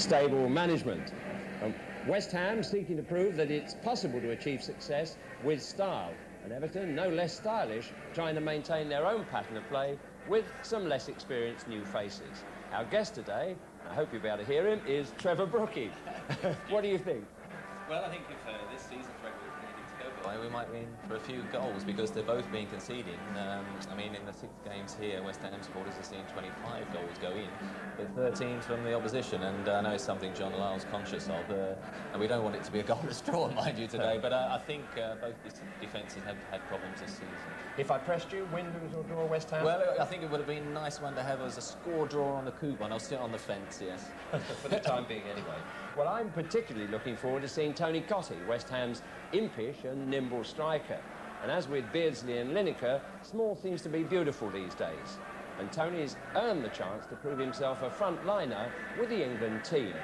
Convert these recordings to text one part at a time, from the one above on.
stable management. West Ham seeking to prove that it's possible to achieve success with style, and Everton, no less stylish, trying to maintain their own pattern of play with some less experienced new faces. Our guest today, I hope you'll be able to hear him, is Trevor Brookie. What do you think? Well, I think if this season's regular anything to go by, we might win for a few goals because they're both being conceding. I mean, in the 6 games here, West Ham supporters have seen 25 goals go in, but 13 from the opposition, and I know it's something John Lyle's conscious of, and we don't want it to be a goalless draw, mind you, today, but I think both defences have had problems this season. If I pressed you, win, lose or draw West Ham? Well, I think it would have been a nice one to have as a score draw on the coupon. I'll sit on the fence, yes. For the time being, anyway. Well, I'm particularly looking forward to seeing Tony Cottee, West Ham's impish and nimble striker. And as with Beardsley and Lineker, small seems to be beautiful these days. And Tony's earned the chance to prove himself a front liner with the England team.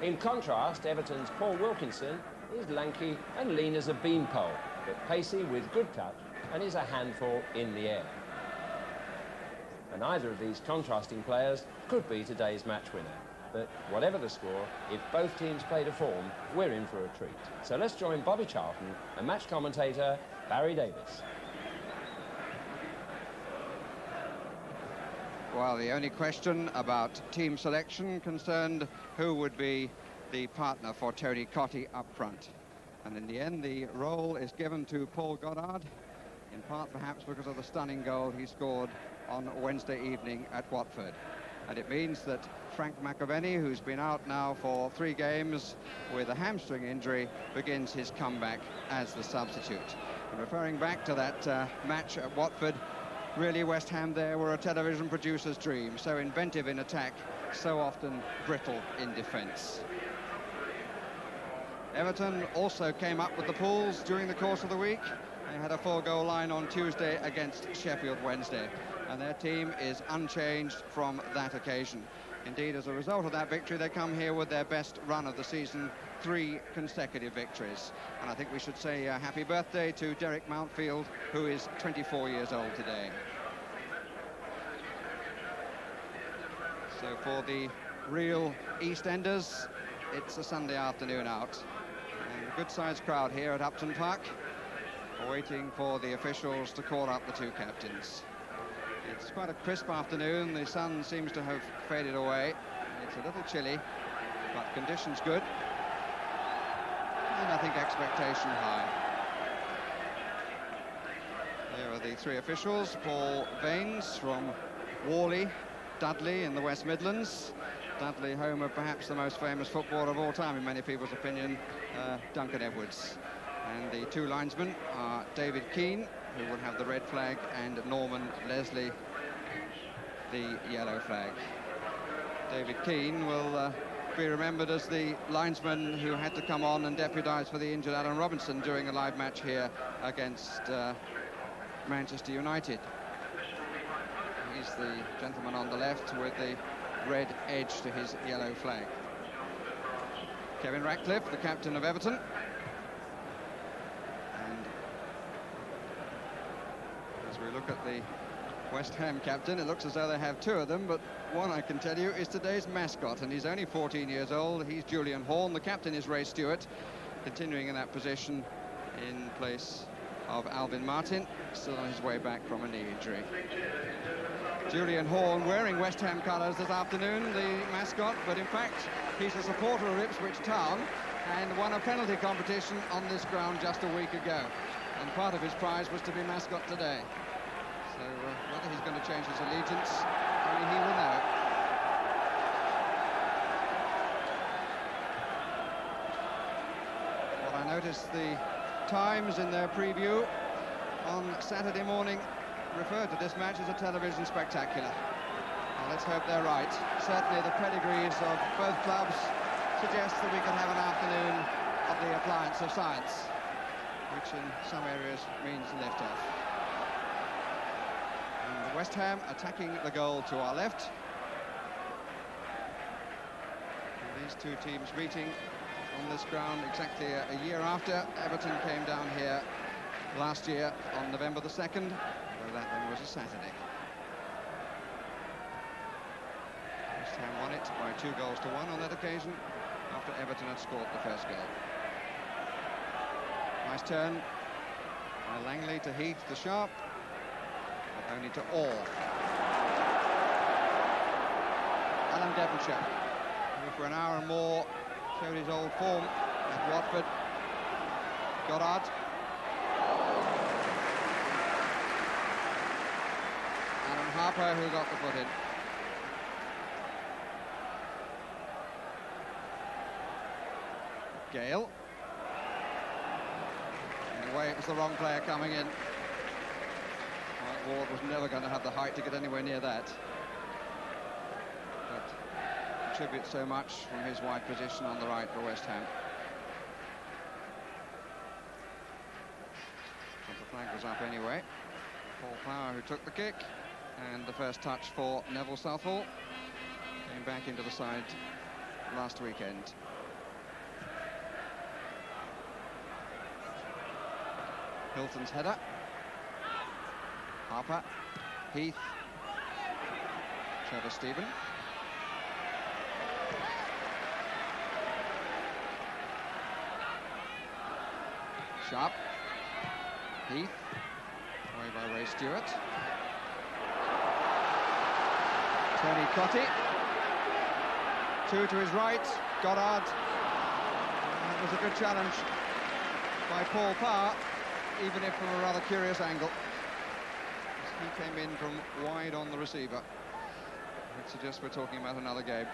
In contrast, Everton's Paul Wilkinson is lanky and lean as a beanpole, but pacey with good touch and is a handful in the air. And either of these contrasting players could be today's match winner. But whatever the score, if both teams play to form, we're in for a treat. So let's join Bobby Charlton and match commentator Barry Davis. Well, the only question about team selection concerned who would be the partner for Tony Cottee up front. And in the end, the role is given to Paul Goddard, in part perhaps because of the stunning goal he scored on Wednesday evening at Watford. And it means that Frank McAvenny, who's been out now for 3 games with a hamstring injury, begins his comeback as the substitute. And referring back to that match at Watford, really West Ham there were a television producer's dream. So inventive in attack, so often brittle in defence. Everton also came up with the pools during the course of the week. They had a 4-goal line on Tuesday against Sheffield Wednesday, and their team is unchanged from that occasion. Indeed, as a result of that victory, they come here with their best run of the season, 3 consecutive victories. And I think we should say happy birthday to Derek Mountfield, who is 24 years old today. So for the real EastEnders, it's a Sunday afternoon out. And a good-sized crowd here at Upton Park, waiting for the officials to call up the 2 captains. It's quite a crisp afternoon. The sun seems to have faded away. It's a little chilly, but conditions good. And I think expectation high. There are the 3 officials. Paul Vaines from Whalley, Dudley in the West Midlands. Dudley, home of perhaps the most famous footballer of all time, in many people's opinion, Duncan Edwards. And the 2 linesmen are David Keane, who will have the red flag, and Norman Leslie, the yellow flag. David Keane will be remembered as the linesman who had to come on and deputise for the injured Alan Robinson during a live match here against Manchester United. He's the gentleman on the left with the red edge to his yellow flag. Kevin Ratcliffe, the captain of Everton. And as we look at the West Ham captain, it looks as though they have 2 of them, but one, I can tell you, is today's mascot, and he's only 14 years old. He's Julian Horn. The captain is Ray Stewart, continuing in that position in place of Alvin Martin, still on his way back from a knee injury. Julian Horn wearing West Ham colours this afternoon, the mascot, but in fact he's a supporter of Ipswich Town and won a penalty competition on this ground just a week ago, and part of his prize was to be mascot today. So whether he's going to change his allegiance, only he will know. Well, I noticed the Times in their preview on Saturday morning referred to this match as a television spectacular. Well, let's hope they're right. Certainly the pedigrees of both clubs suggest that we can have an afternoon of the appliance of science, which in some areas means lift-off. And West Ham attacking the goal to our left. And these 2 teams meeting on this ground exactly a year after Everton came down here last year on November the 2nd, though that then was a Saturday. West Ham won it by 2-1 on that occasion, after Everton had scored the first goal. Nice turn by Langley to Heath to Sharp, but only to Orr. Alan Devonshire, who for an hour and more showed his old form at Watford. Goddard. Aaron Harper, who got the foot in. Gale. In a way, it was the wrong player coming in. Mike Ward was never going to have the height to get anywhere near that. But contributes so much from his wide position on the right for West Ham. But the flag was up anyway. Paul Power, who took the kick, and the first touch for Neville Southall. Came back into the side last weekend. Hilton's header. Harper. Heath. Trevor Stephen. Sharp. Heath. Away by Ray Stewart. Tony Crotty. Two to his right. Goddard. That was a good challenge by Paul Power, even if from a rather curious angle. He came in from wide on the receiver. It suggests we're talking about another game.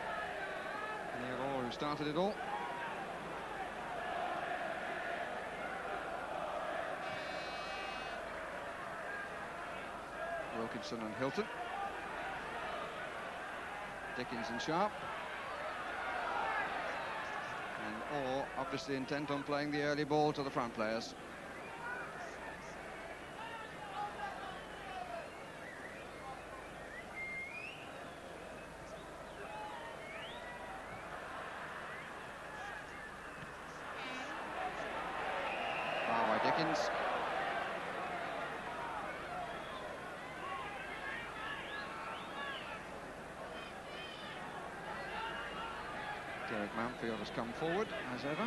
Neil Orr, who started it all. Wilkinson and Hilton. Dickens and Sharp. And Orr obviously intent on playing the early ball to the front players. Foul by Dickens. Derek Manfield has come forward, as ever.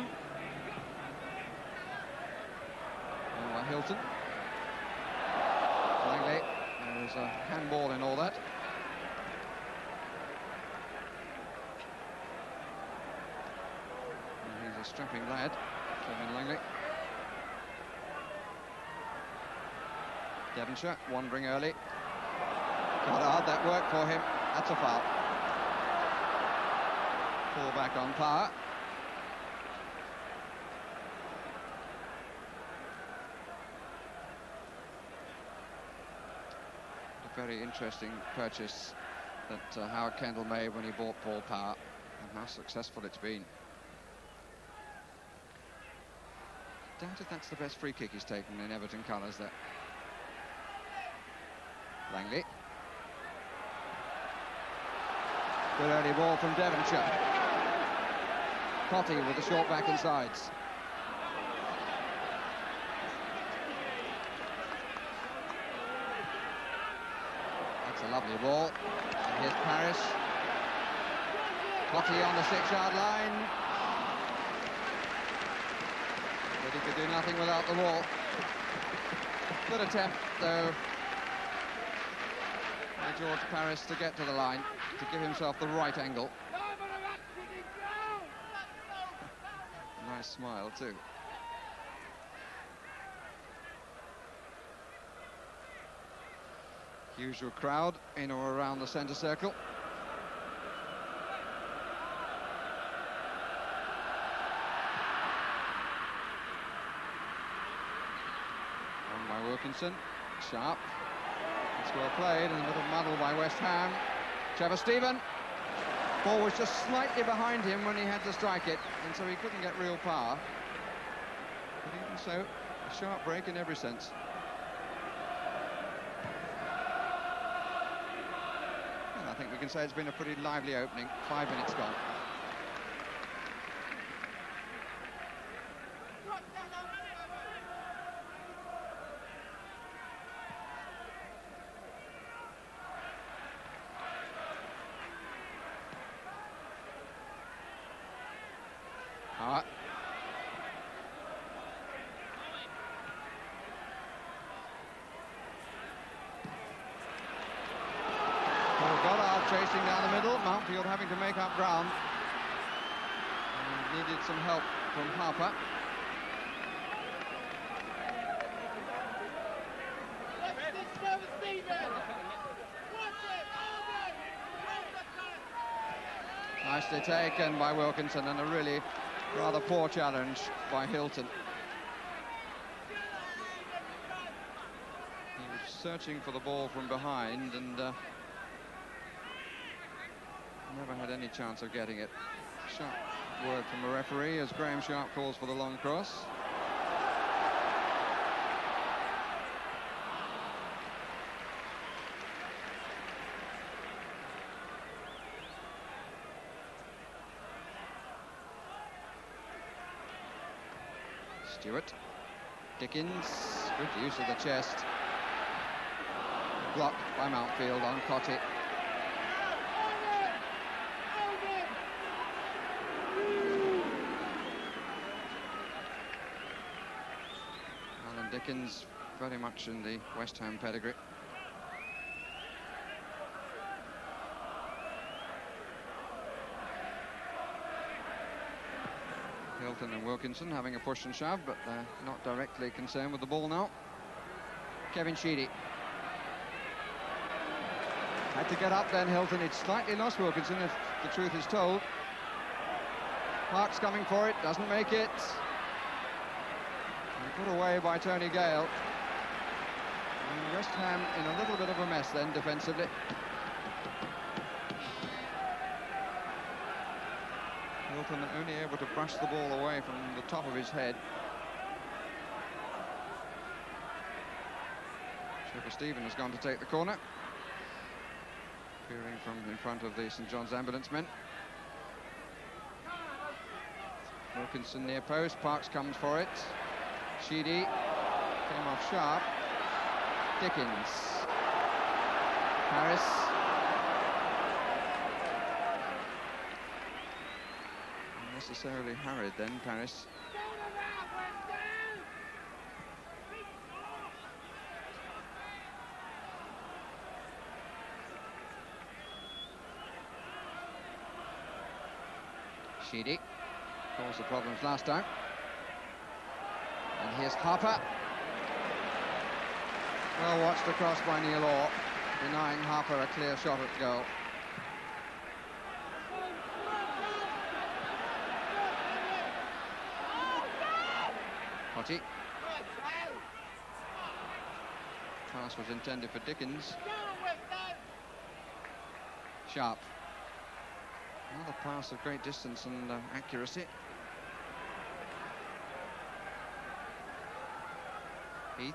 Now by Hilton. Langley, there was a handball in all that. And he's a strapping lad, Kevin Langley. Devonshire, wandering early. Goddard, that worked for him. That's a foul. Fall back on Power. A very interesting purchase that Howard Kendall made when he bought Paul Power, and how successful it's been. Doubt if that's the best free kick he's taken in Everton colours there. Langley. Good early ball from Devonshire. Cotty with the short back and sides. That's a lovely ball. And here's Paris. Cotty on the 6-yard line. But he could do nothing without the ball. Good attempt, though, by George Paris to get to the line, to give himself the right angle. Nice smile too. Usual crowd in or around the centre circle. On by Wilkinson. Sharp. It's well played, and a little muddle by West Ham. Trevor Stephen. Ball was just slightly behind him when he had to strike it, and so he couldn't get real power. But even so, a sharp break in every sense. And I think we can say it's been a pretty lively opening. 5 minutes gone. Paul Goddard chasing down the middle, Mountfield having to make up ground. And needed some help from Harper. Nicely taken by Wilkinson, and a really rather poor challenge by Hilton. He was searching for the ball from behind and never had any chance of getting it. Sharp word from the referee as Graham Sharp calls for the long cross. Stewart, Dickens, good use of the chest. Blocked by Mountfield on Cotty. Alan Dickens very much in the West Ham pedigree. Hilton and Wilkinson having a push and shove, but they're not directly concerned with the ball now. Kevin Sheedy. Had to get up then, Hilton. It's slightly lost Wilkinson, if the truth is told. Park's coming for it, doesn't make it. And put away by Tony Gale. And West Ham in a little bit of a mess then, defensively. Hilton only able to brush the ball away from the top of his head. Trevor Stephen has gone to take the corner. Peering from in front of the St John's ambulance men. Wilkinson near post, Parks comes for it. Sheedy came off Sharp. Dickens. Harris. Unnecessarily hurried then, Paris. Sheedy caused the problems last time. And here's Harper. Well watched across by Neil Orr, denying Harper a clear shot at goal. Cotty. Pass was intended for Dickens. Sharp. Another pass of great distance and accuracy. Heath.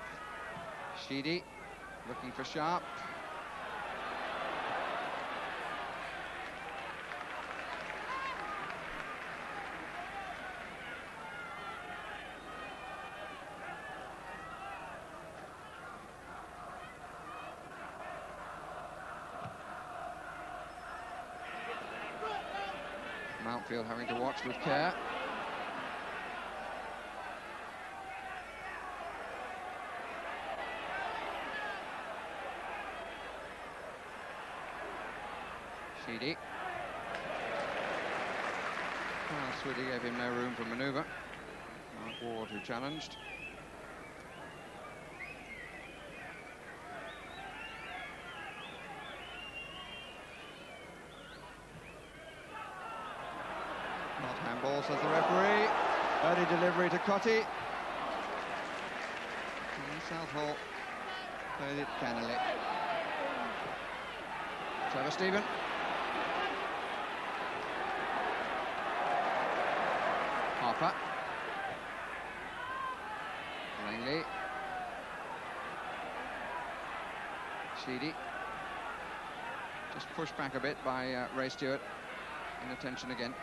Sheedy looking for Sharp. Mountfield having to watch with care. Sheedy. Well, Swiddy gave him no room for manoeuvre. Mark Ward who challenged. Not handball, says the referee. Early delivery to Cotty. And Southall played it cannily. Trevor Stephen. Harper. Langley. Sheedy. Just pushed back a bit by Ray Stewart. In attention again.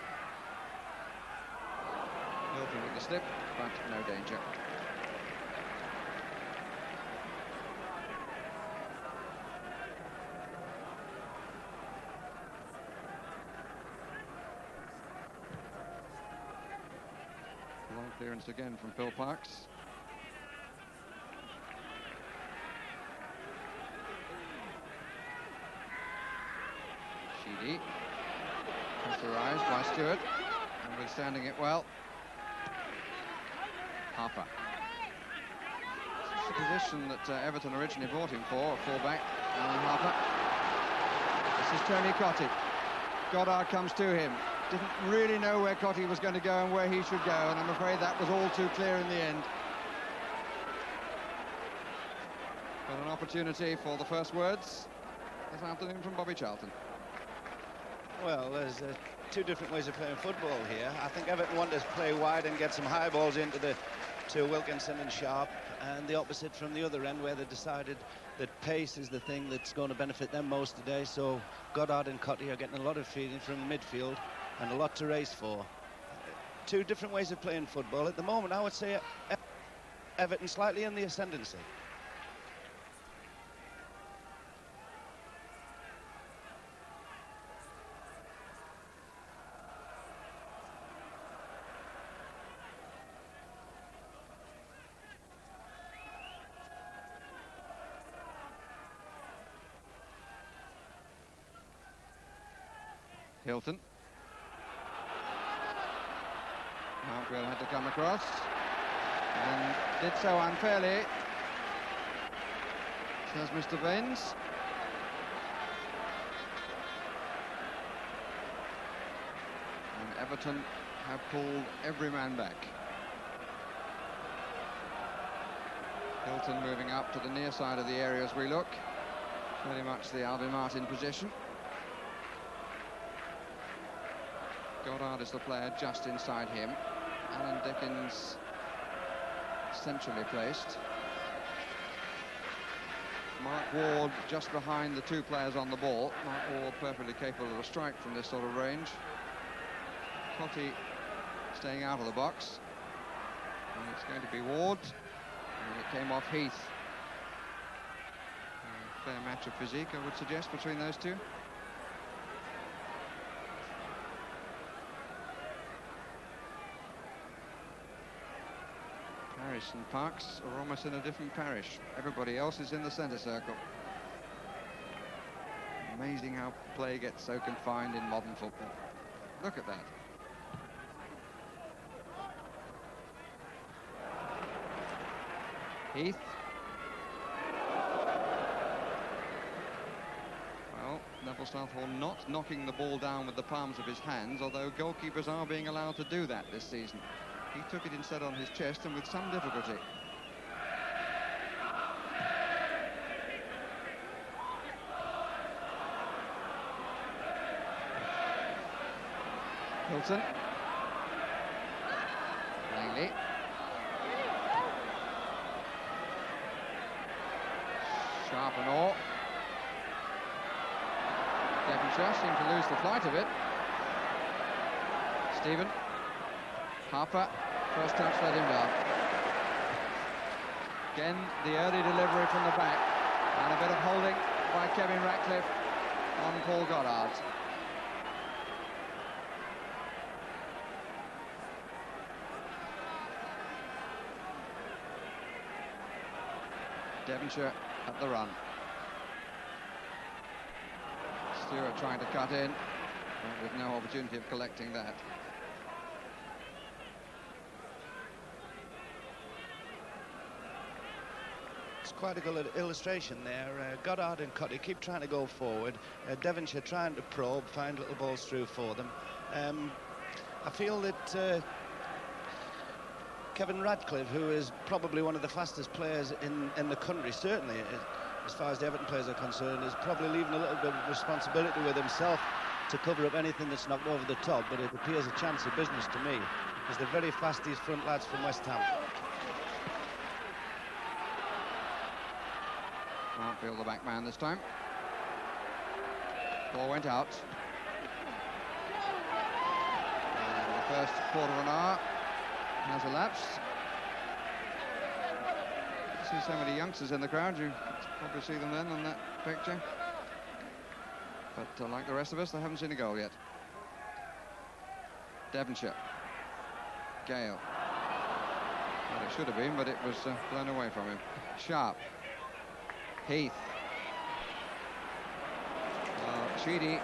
Hilton with the slip, but no danger. Long clearance again from Phil Parks. Sheedy. Pressurised by Stewart, and withstanding it well. Harper. This is the position that Everton originally brought him for, full-back, Alan Harper. This is Tony Cottee. Goddard comes to him. Didn't really know where Cottee was going to go and where he should go, and I'm afraid that was all too clear in the end. But an opportunity for the first words this afternoon from Bobby Charlton. Well, there's two different ways of playing football here. I think Everton want to play wide and get some high balls to Wilkinson and Sharp, and the opposite from the other end, where they decided that pace is the thing that's going to benefit them most today. So Goddard and Cottee are getting a lot of feeding from the midfield and a lot to race for. Two different ways of playing football. At the moment, I would say Everton slightly in the ascendancy. Hilton. Markwell had to come across and did so unfairly, says Mr. Baines. And Everton have pulled every man back. Hilton moving up to the near side of the area as we look. Pretty much the Alvin Martin position. Goddard is the player just inside him. Alan Dickens centrally placed. Mark Ward just behind the two players on the ball. Mark Ward perfectly capable of a strike from this sort of range. Cottee staying out of the box. And it's going to be Ward. And it came off Heath. A fair match of physique, I would suggest, between those two. Parish and Parks are almost in a different parish. Everybody else is in the centre circle. Amazing how play gets so confined in modern football. Look at that. Heath. Well, Neville Southall not knocking the ball down with the palms of his hands, although goalkeepers are being allowed to do that this season. He took it instead on his chest, and with some difficulty. Hilton. Langley. Sharp and all. Devonshire seemed to lose the flight of it. Stephen. Harper, first touch let him down. Again, the early delivery from the back, and a bit of holding by Kevin Ratcliffe on Paul Goddard. Devonshire at the run. Stewart trying to cut in, but with no opportunity of collecting that. Quite a good illustration there. Goddard and Cottee keep trying to go forward. Devonshire trying to probe, find little balls through for them. I feel that Kevin Ratcliffe, who is probably one of the fastest players in the country, certainly as far as the Everton players are concerned, is probably leaving a little bit of responsibility with himself to cover up anything that's knocked over the top, but it appears a chance of business to me, because they're very fast, these front lads from West Ham. Markfield the back man this time. Ball went out. And the first quarter of an hour has elapsed. You see so many youngsters in the crowd, you probably see them then on that picture. But like the rest of us, they haven't seen a goal yet. Devonshire. Gale. Well, it should have been, but it was blown away from him. Sharp. Heath. Sheedy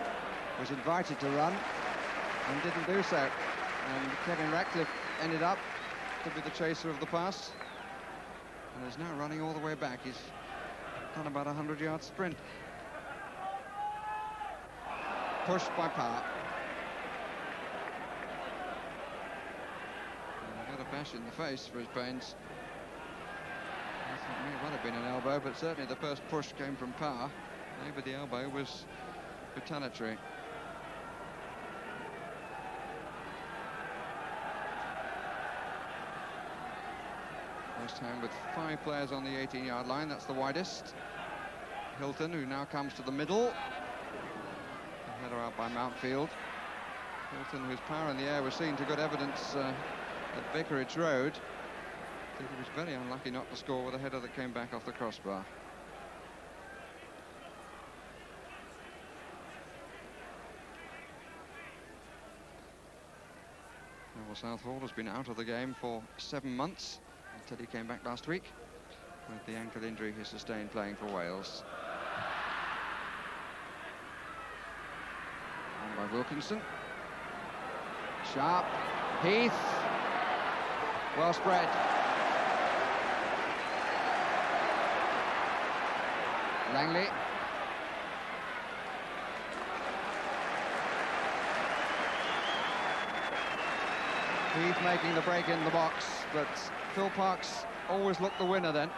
was invited to run and didn't do so. And Kevin Ratcliffe ended up to be the chaser of the pass and is now running all the way back. He's done about a 100-yard sprint. Pushed by Parr. Got a bash in the face for his pains. I think it might have been an elbow, but certainly the first push came from Parr. Maybe the elbow was retaliatory. West Ham with 5 players on the 18-yard line. That's the widest. Hilton, who now comes to the middle. A header out by Mountfield. Hilton, whose power in the air was seen to good evidence at Vicarage Road. I think he was very unlucky not to score with a header that came back off the crossbar. Well, Southall has been out of the game for 7 months until he came back last week with the ankle injury he sustained playing for Wales. On by Wilkinson. Sharp. Heath. Well spread. Langley. Heath making the break in the box, but Phil Parkes always looked the winner then.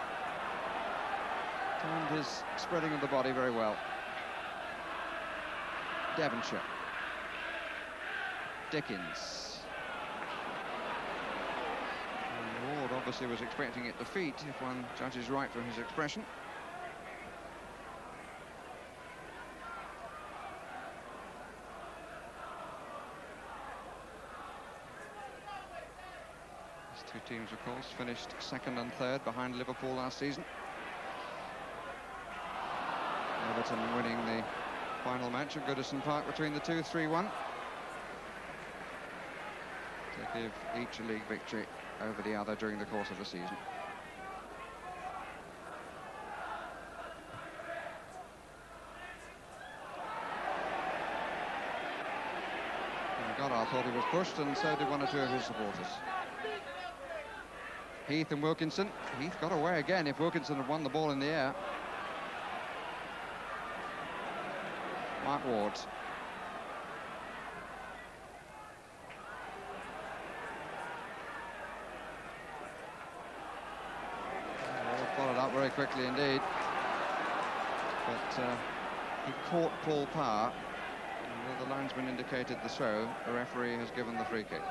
Timed his spreading of the body very well. Devonshire. Dickens. And Ward obviously was expecting it to feet, if one judges right from his expression. These two teams, of course, finished second and third behind Liverpool last season. Everton winning the final match at Goodison Park between the two, 3-1. To give each a league victory over the other during the course of the season. And Goddard thought he was pushed, and so did one or two of his supporters. Heath and Wilkinson. Heath got away again if Wilkinson had won the ball in the air. Mark Ward. Followed up very quickly indeed. But he caught Paul Parr. And the linesman indicated the throw, the referee has given the free kick.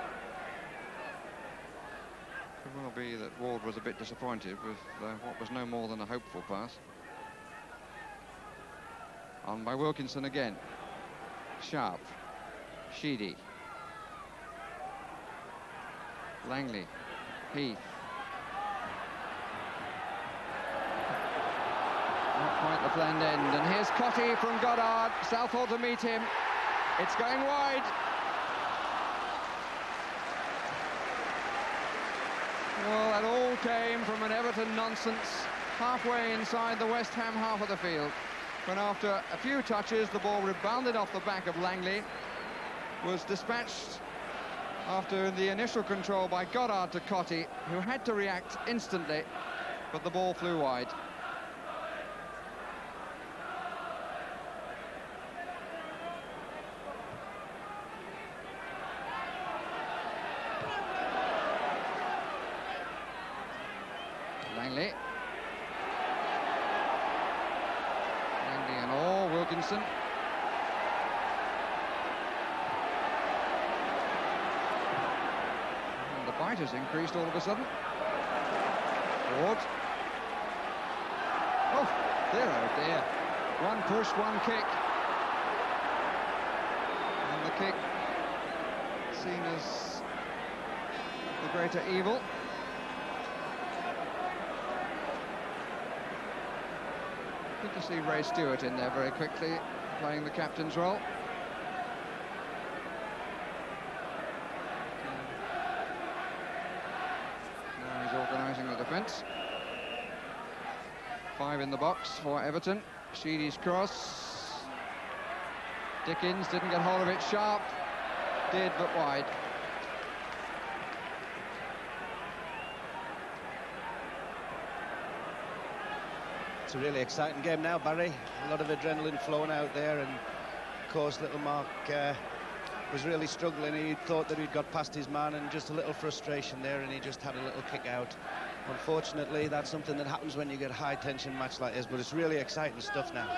Could well be that Ward was a bit disappointed with what was no more than a hopeful pass. On by Wilkinson again. Sharp. Sheedy. Langley. Heath. Not quite the planned end. And here's Cotty from Goddard. Southall to meet him. It's going wide. Well, that all came from an Everton nonsense halfway inside the West Ham half of the field, when after a few touches the ball rebounded off the back of Langley, was dispatched after the initial control by Goddard to Cotty, who had to react instantly, but the ball flew wide. Langley. And all, Wilkinson. And the bite has increased all of a sudden. Ward. Oh, dear, oh dear. One push, one kick. And the kick seen as the greater evil. Good to see Ray Stewart in there very quickly, playing the captain's role. Now he's organising the defence. 5 in the box for Everton. Sheedy's cross. Dickens didn't get hold of it. Sharp did, but wide. It's a really exciting game now, Barry. A lot of adrenaline flowing out there, and of course little Mark was really struggling. He thought that he'd got past his man, and just a little frustration there, and he just had a little kick out. Unfortunately, that's something that happens when you get a high-tension match like this, but it's really exciting stuff now.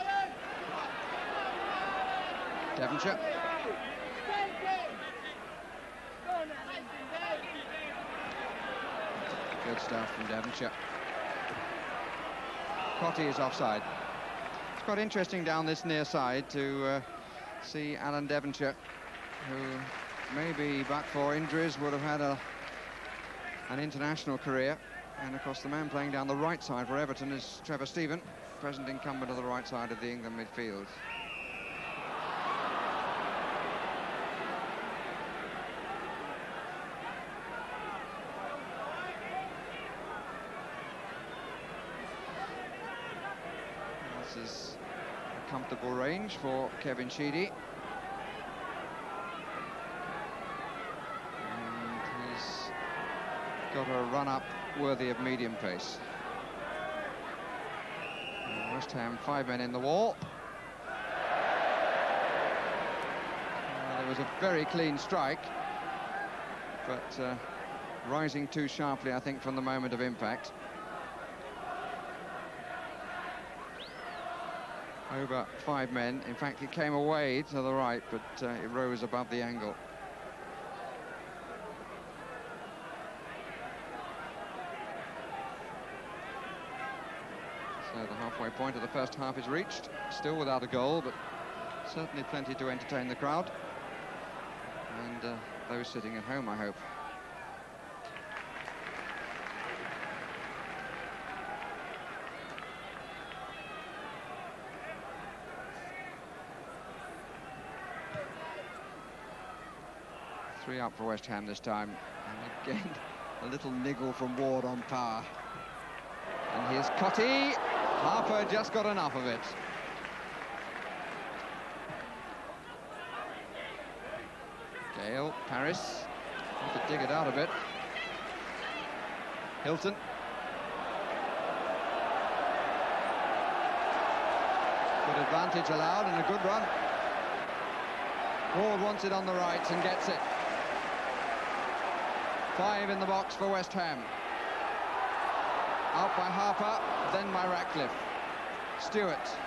Devonshire. Good stuff from Devonshire. Cotty is offside. It's quite interesting down this near side to see Alan Devonshire, who maybe but for injuries would have had an international career. And of course the man playing down the right side for Everton is Trevor Stephen, present incumbent of the right side of the England midfield. This is a comfortable range for Kevin Sheedy. And he's got a run-up worthy of medium pace. And West Ham, 5 men in the wall. There was a very clean strike, but rising too sharply, I think, from the moment of impact. Over 5 men. In fact, it came away to the right, but it rose above the angle. So the halfway point of the first half is reached, still without a goal, but certainly plenty to entertain the crowd. And those sitting at home, I hope. Three up for West Ham this time, and again a little niggle from Ward on power. And here's Cotty. Harper just got enough of it. Gale, Paris, he could dig it out a bit. Hilton. Good advantage allowed and a good run. Ward wants it on the right and gets it. 5 in the box for West Ham. Out by Harper, then by Ratcliffe. Stewart.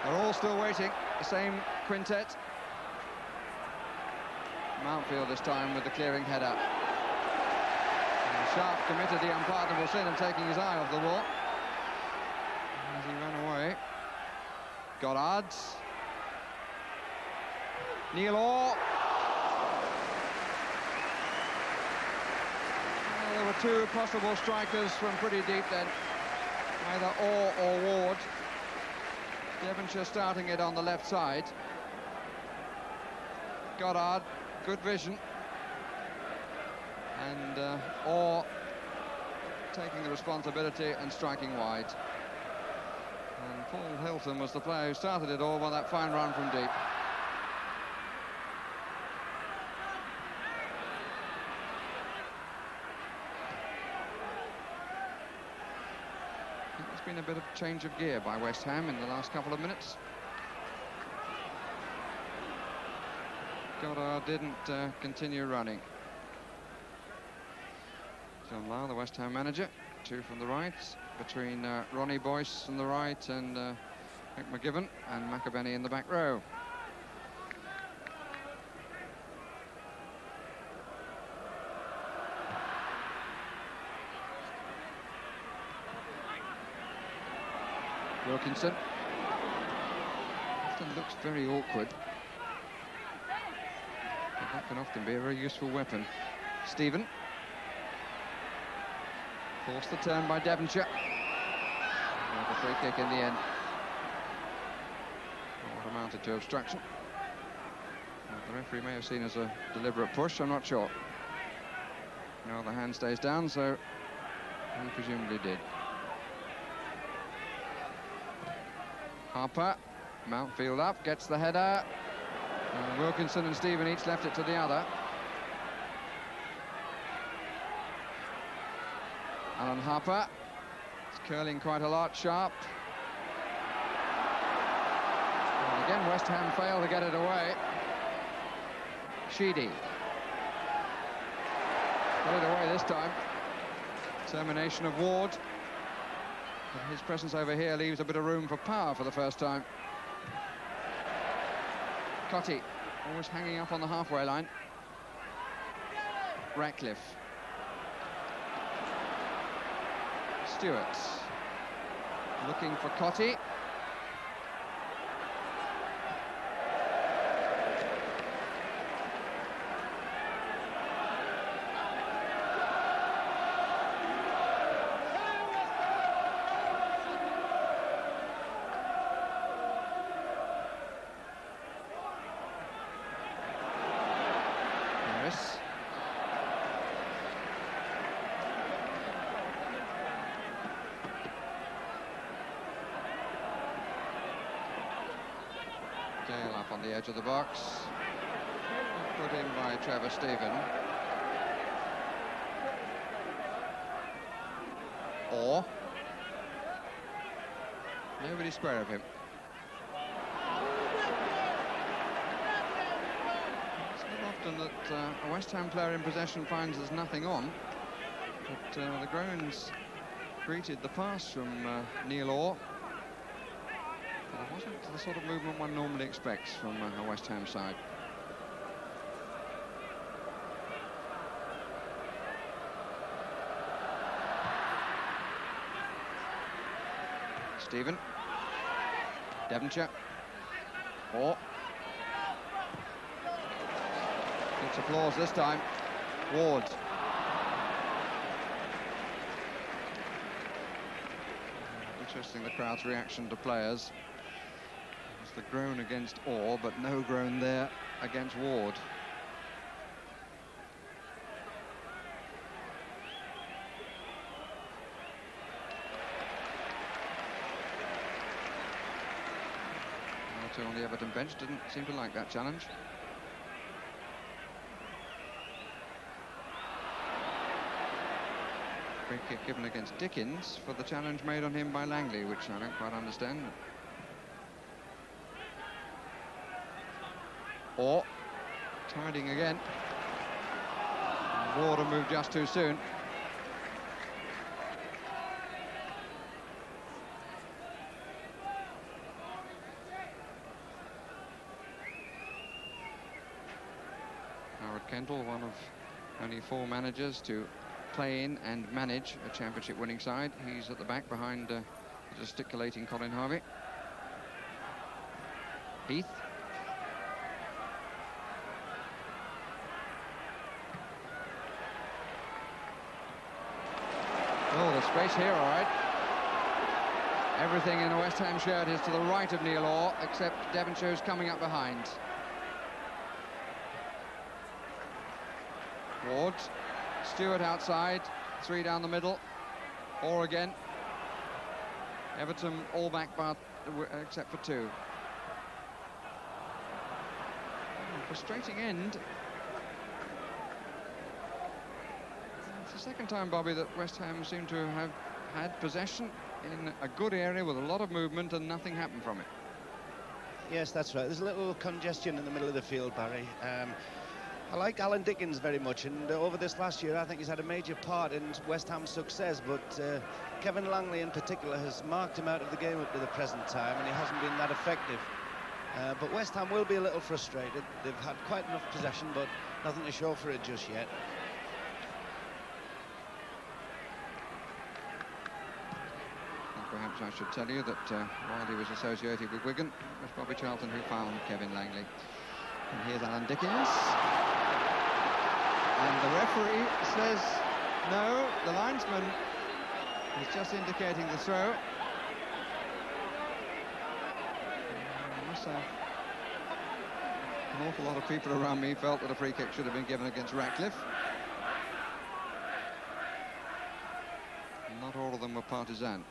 They're all still waiting, the same quintet. Mountfield this time with the clearing header. And Sharp committed the unpardonable sin of taking his eye off the ball as he ran away. Goddard. Neil Orr. Well, there were 2 possible strikers from pretty deep then, either Orr or Ward. Devonshire starting it on the left side. Goddard, good vision. And Orr taking the responsibility and striking wide. And Paul Hilton was the player who started it all by that fine run from deep. There's been a bit of change of gear by West Ham in the last couple of minutes. Goddard didn't continue running. John Lau, the West Ham manager, 2 from the right, between Ronnie Boyce on the right and Mick McGivern and McAbenny in the back row. Wilkinson. Often looks very awkward. But that can often be a very useful weapon. Stephen. Forced the turn by Devonshire. And a free kick in the end. What amounted to obstruction. Well, the referee may have seen as a deliberate push, I'm not sure. No, the hand stays down, so he presumably did. Harper, Mountfield up, gets the header, Wilkinson and Stephen each left it to the other. Alan Harper. It's curling quite a lot. Sharp. And again, West Ham failed to get it away. Sheedy. Got it away this time. Termination of Ward. But his presence over here leaves a bit of room for power for the first time. Cotty, always hanging up on the halfway line. Ratcliffe. Stewart. Looking for Cotty. Gale up on the edge of the box. Put in by Trevor Stephen. Or nobody square of him. It's not often that a West Ham player in possession finds there's nothing on, but the groans greeted the pass from Neil Orr. But it wasn't the sort of movement one normally expects from a West Ham side. Stephen. Devonshire. Orr. Gets applause this time. Ward. Interesting, the crowd's reaction to players. The groan against Orr, but no groan there against Ward. Two on the Everton bench didn't seem to like that challenge. Free kick given against Dickens for the challenge made on him by Langley, which I don't quite understand. Or tiding again. Warder moved just too soon. Howard Kendall, one of only 4 managers to play in and manage a championship winning side. He's at the back behind the gesticulating Colin Harvey. Heath. Oh, the space here, all right. Everything in a West Ham shirt is to the right of Neil Orr, except Devonshire's coming up behind. Ward. Stewart outside. 3 down the middle. Orr again. Everton all back, but except for 2. Frustrating end. It's the second time, Bobby, that West Ham seem to have had possession in a good area with a lot of movement and nothing happened from it. Yes, that's right. There's a little congestion in the middle of the field, Barry. I like Alan Dickens very much, and over this last year I think he's had a major part in West Ham's success, but Kevin Langley in particular has marked him out of the game up to the present time, and he hasn't been that effective. But West Ham will be a little frustrated. They've had quite enough possession, but nothing to show for it just yet. Perhaps I should tell you that while he was associated with Wigan, it was Bobby Charlton who found Kevin Langley. And here's Alan Dickens. And the referee says no, the linesman is just indicating the throw. Myself, an awful lot of people around me felt that a free kick should have been given against Ratcliffe. Not all of them were partisan.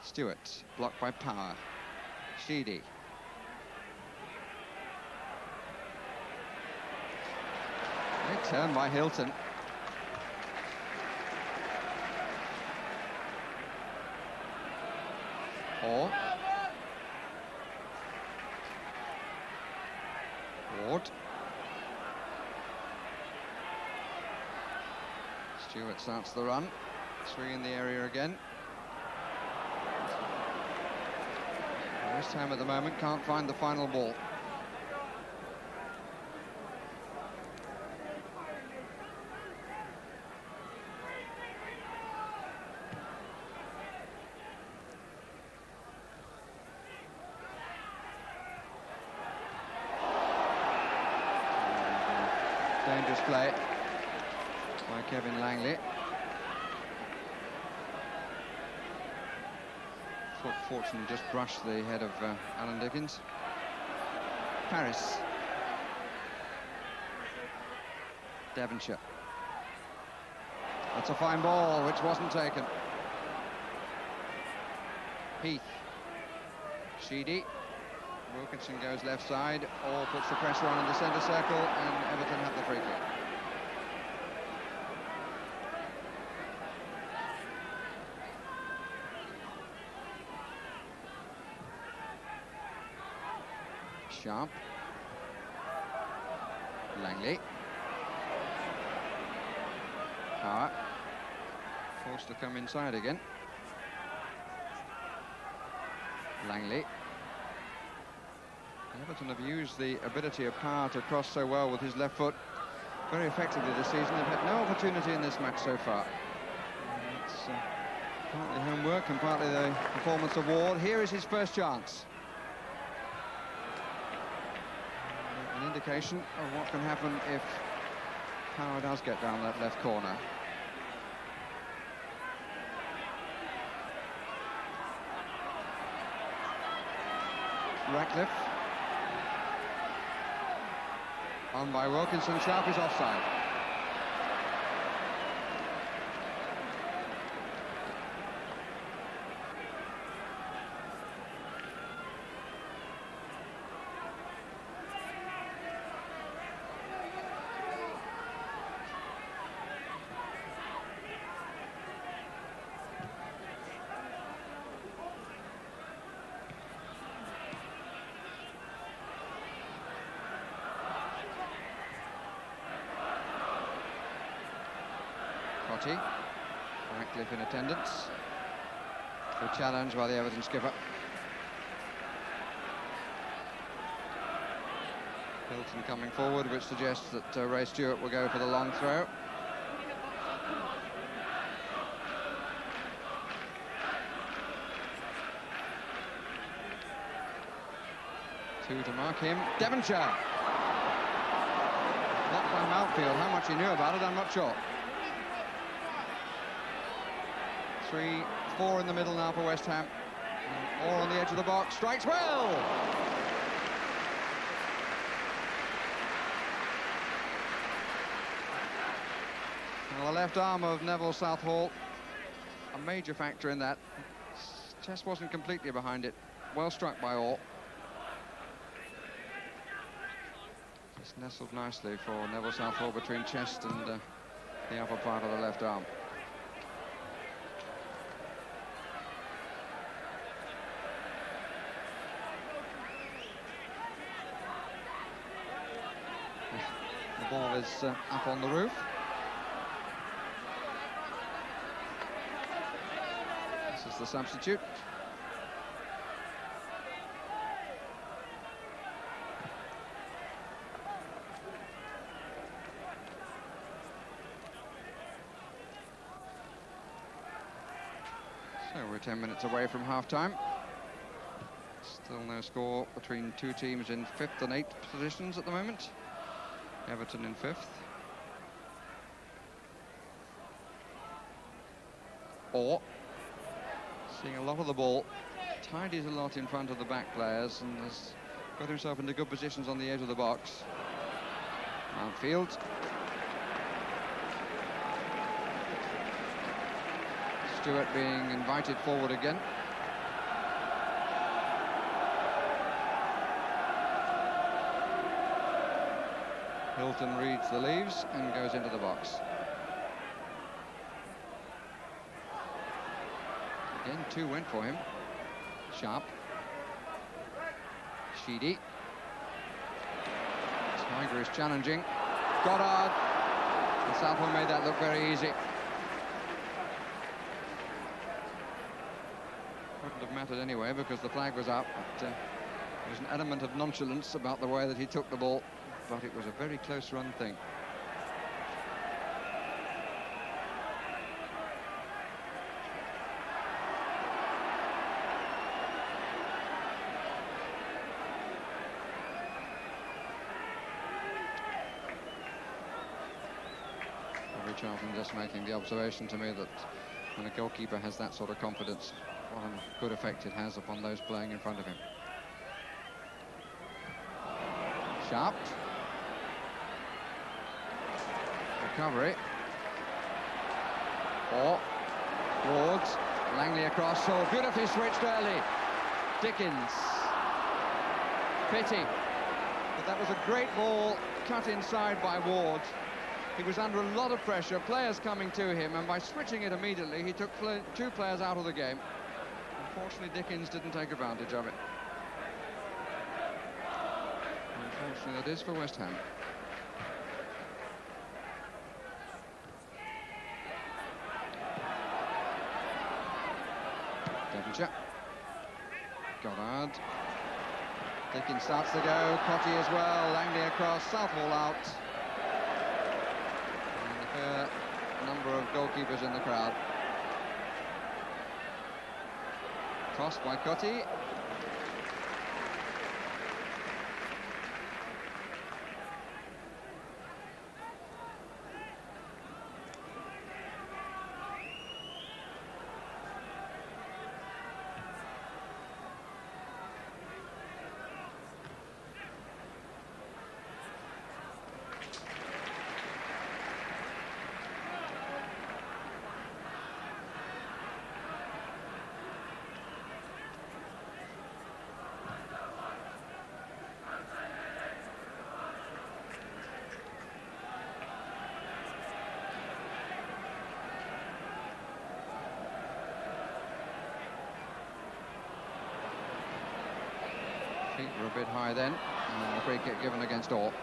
Stewart, blocked by Power. Sheedy. Great turn by Hilton. Or Ward. Stewart starts the run. 3 in the area again. West Ham at the moment can't find the final ball. Dangerous play by Kevin Langley. Fortunately just brushed the head of Alan Dickens. Paris. Devonshire. That's a fine ball, which wasn't taken. Heath. Sheedy. Wilkinson goes left side, or puts the pressure on in the centre circle, and Everton have the free kick. Sharp. Langley. Power. Forced to come inside again. Langley. Everton have used the ability of Power to cross so well with his left foot very effectively this season. They've had no opportunity in this match so far. It's partly homework and partly the performance of Ward. Here is his first chance. An indication of what can happen if Power does get down that left corner. Ratcliffe. On by Wilkinson. Sharp is offside. Ratcliffe in attendance. Good challenge by the Everton skipper. Hilton coming forward, which suggests that Ray Stewart will go for the long throw. Two to mark him. Devonshire. Blocked by Mountfield. How much he knew about it, I'm not sure. 3-4 in the middle now for West Ham. Or on the edge of the box. Strikes well! Well, the left arm of Neville Southall, a major factor in that. His chest wasn't completely behind it. Well struck by Orr. Just nestled nicely for Neville Southall between chest and the upper part of the left arm. The ball is up on the roof. This is the substitute. So we're 10 minutes away from half-time. Still no score between two teams in 5th and 8th positions at the moment. Everton in 5th. Or seeing a lot of the ball, tidies a lot in front of the back players and has got himself into good positions on the edge of the box. Mountfield. Stewart being invited forward again. Hilton reads the leaves and goes into the box. Again, 2 went for him. Sharp. Sheedy. Tiger is challenging. Goddard. And Southall made that look very easy. Wouldn't have mattered anyway because the flag was up. But, there was an element of nonchalance about the way that he took the ball, but it was a very close run thing. Charlton just making the observation to me that when a goalkeeper has that sort of confidence, what a good effect it has upon those playing in front of him. Sharp. Recovery. Or Wards. Langley across. So beautifully switched early. Dickens. Pity. But that was a great ball cut inside by Ward. He was under a lot of pressure, players coming to him, and by switching it immediately, he took 2 players out of the game. Unfortunately, Dickens didn't take advantage of it. Unfortunately, that is for West Ham. Devonshire. Goddard. Dickens starts to go, Cotty as well, Langley across, Southall out. Number of goalkeepers in the crowd. Tossed by Cotty. Feet were a bit high then, and the free kick given against Orr.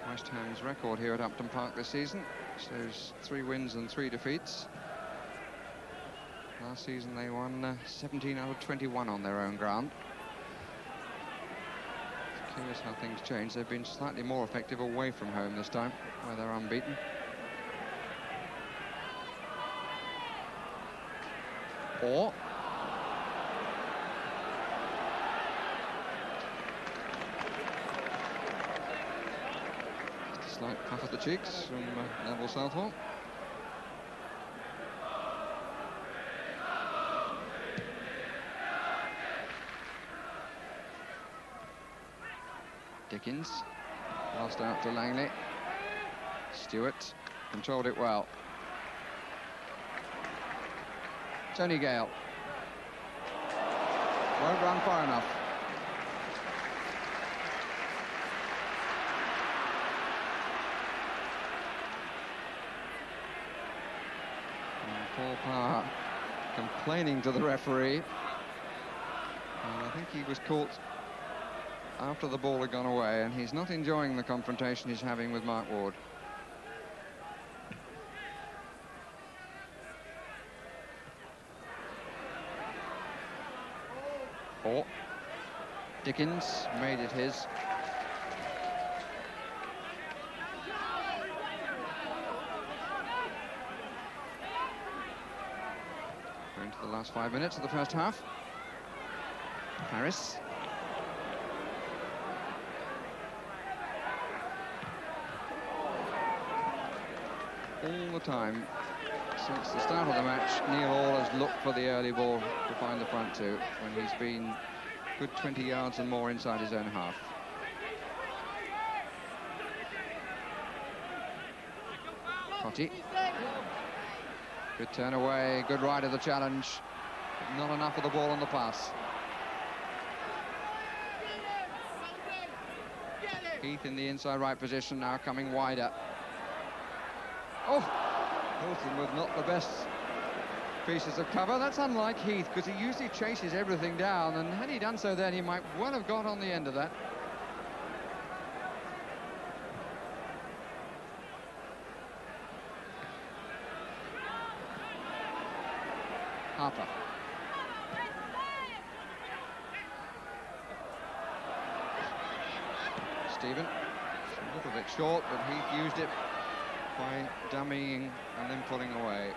West Ham's record here at Upton Park this season shows 3 wins and 3 defeats. Last season they won 17 out of 21 on their own ground. It's curious how things change. They've been slightly more effective away from home this time, where they're unbeaten. Or just a slight puff at the cheeks from Neville Southall. Dickens lost out to Langley. Stewart controlled it well. Tony Gale won't run far enough. And Paul Power complaining to the referee. And I think he was caught after the ball had gone away, and he's not enjoying the confrontation he's having with Mark Ward. Or Dickens made it his. Going to the last 5 minutes of the first half. Harris. All the time since the start of the match, Neil Hall has looked for the early ball to find the front 2 when he's been good 20 yards and more inside his own half. Cotty. Good turn away, good ride of the challenge. but not enough of the ball on the pass. Heath in the inside right position now, coming wider. Oh, Hilton with not the best pieces of cover. That's unlike Heath, because he usually chases everything down, and had he done so then, he might well have got on the end of that. Harper. Stephen, a little bit short, but Heath used it by dummying and then pulling away.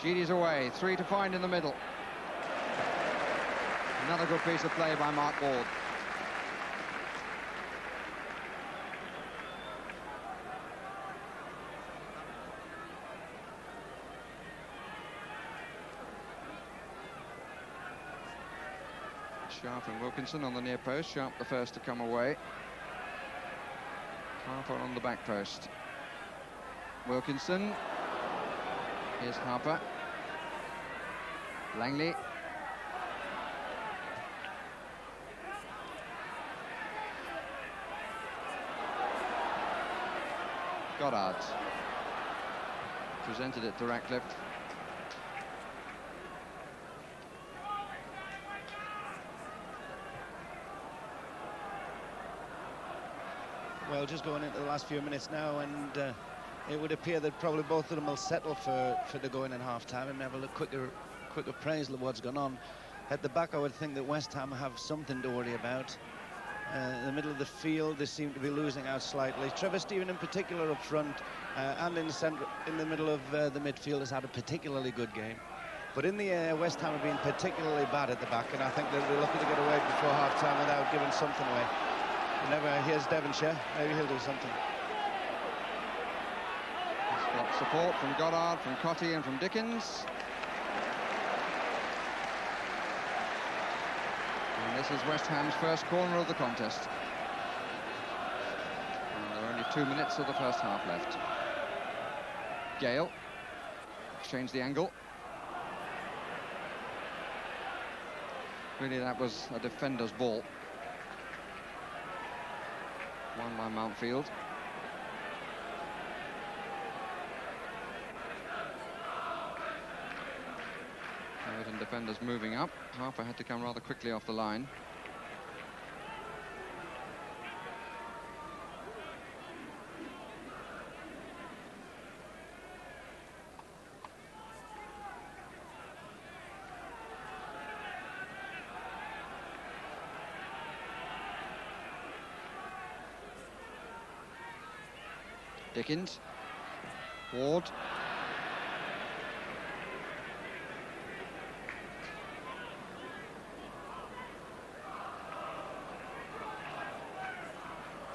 Sheedy's away, 3 to find in the middle. Another good piece of play by Mark Ward. Sharp and Wilkinson on the near post. Sharp the first to come away. Harper on the back post. Wilkinson. Here's Harper. Langley. Goddard. Presented it to Ratcliffe. Well, just going into the last few minutes now, and it would appear that probably both of them will settle for the going in half-time and have a quicker appraisal of what's gone on. At the back, I would think that West Ham have something to worry about. In the middle of the field, they seem to be losing out slightly. Trevor Stephen in particular up front and in the centre, in the middle of the midfield, has had a particularly good game. But in the air, West Ham have been particularly bad at the back, and I think they'll be lucky to get away before half-time without giving something away. Here's Devonshire, maybe he'll do something. He's got support from Goddard, from Cotty and from Dickens. And this is West Ham's first corner of the contest. And there are only 2 minutes of the first half left. Gale, exchange the angle. Really, that was a defender's ball. Won by Mountfield. Everton defenders moving up. Harper had to come rather quickly off the line. Dickens, Ward,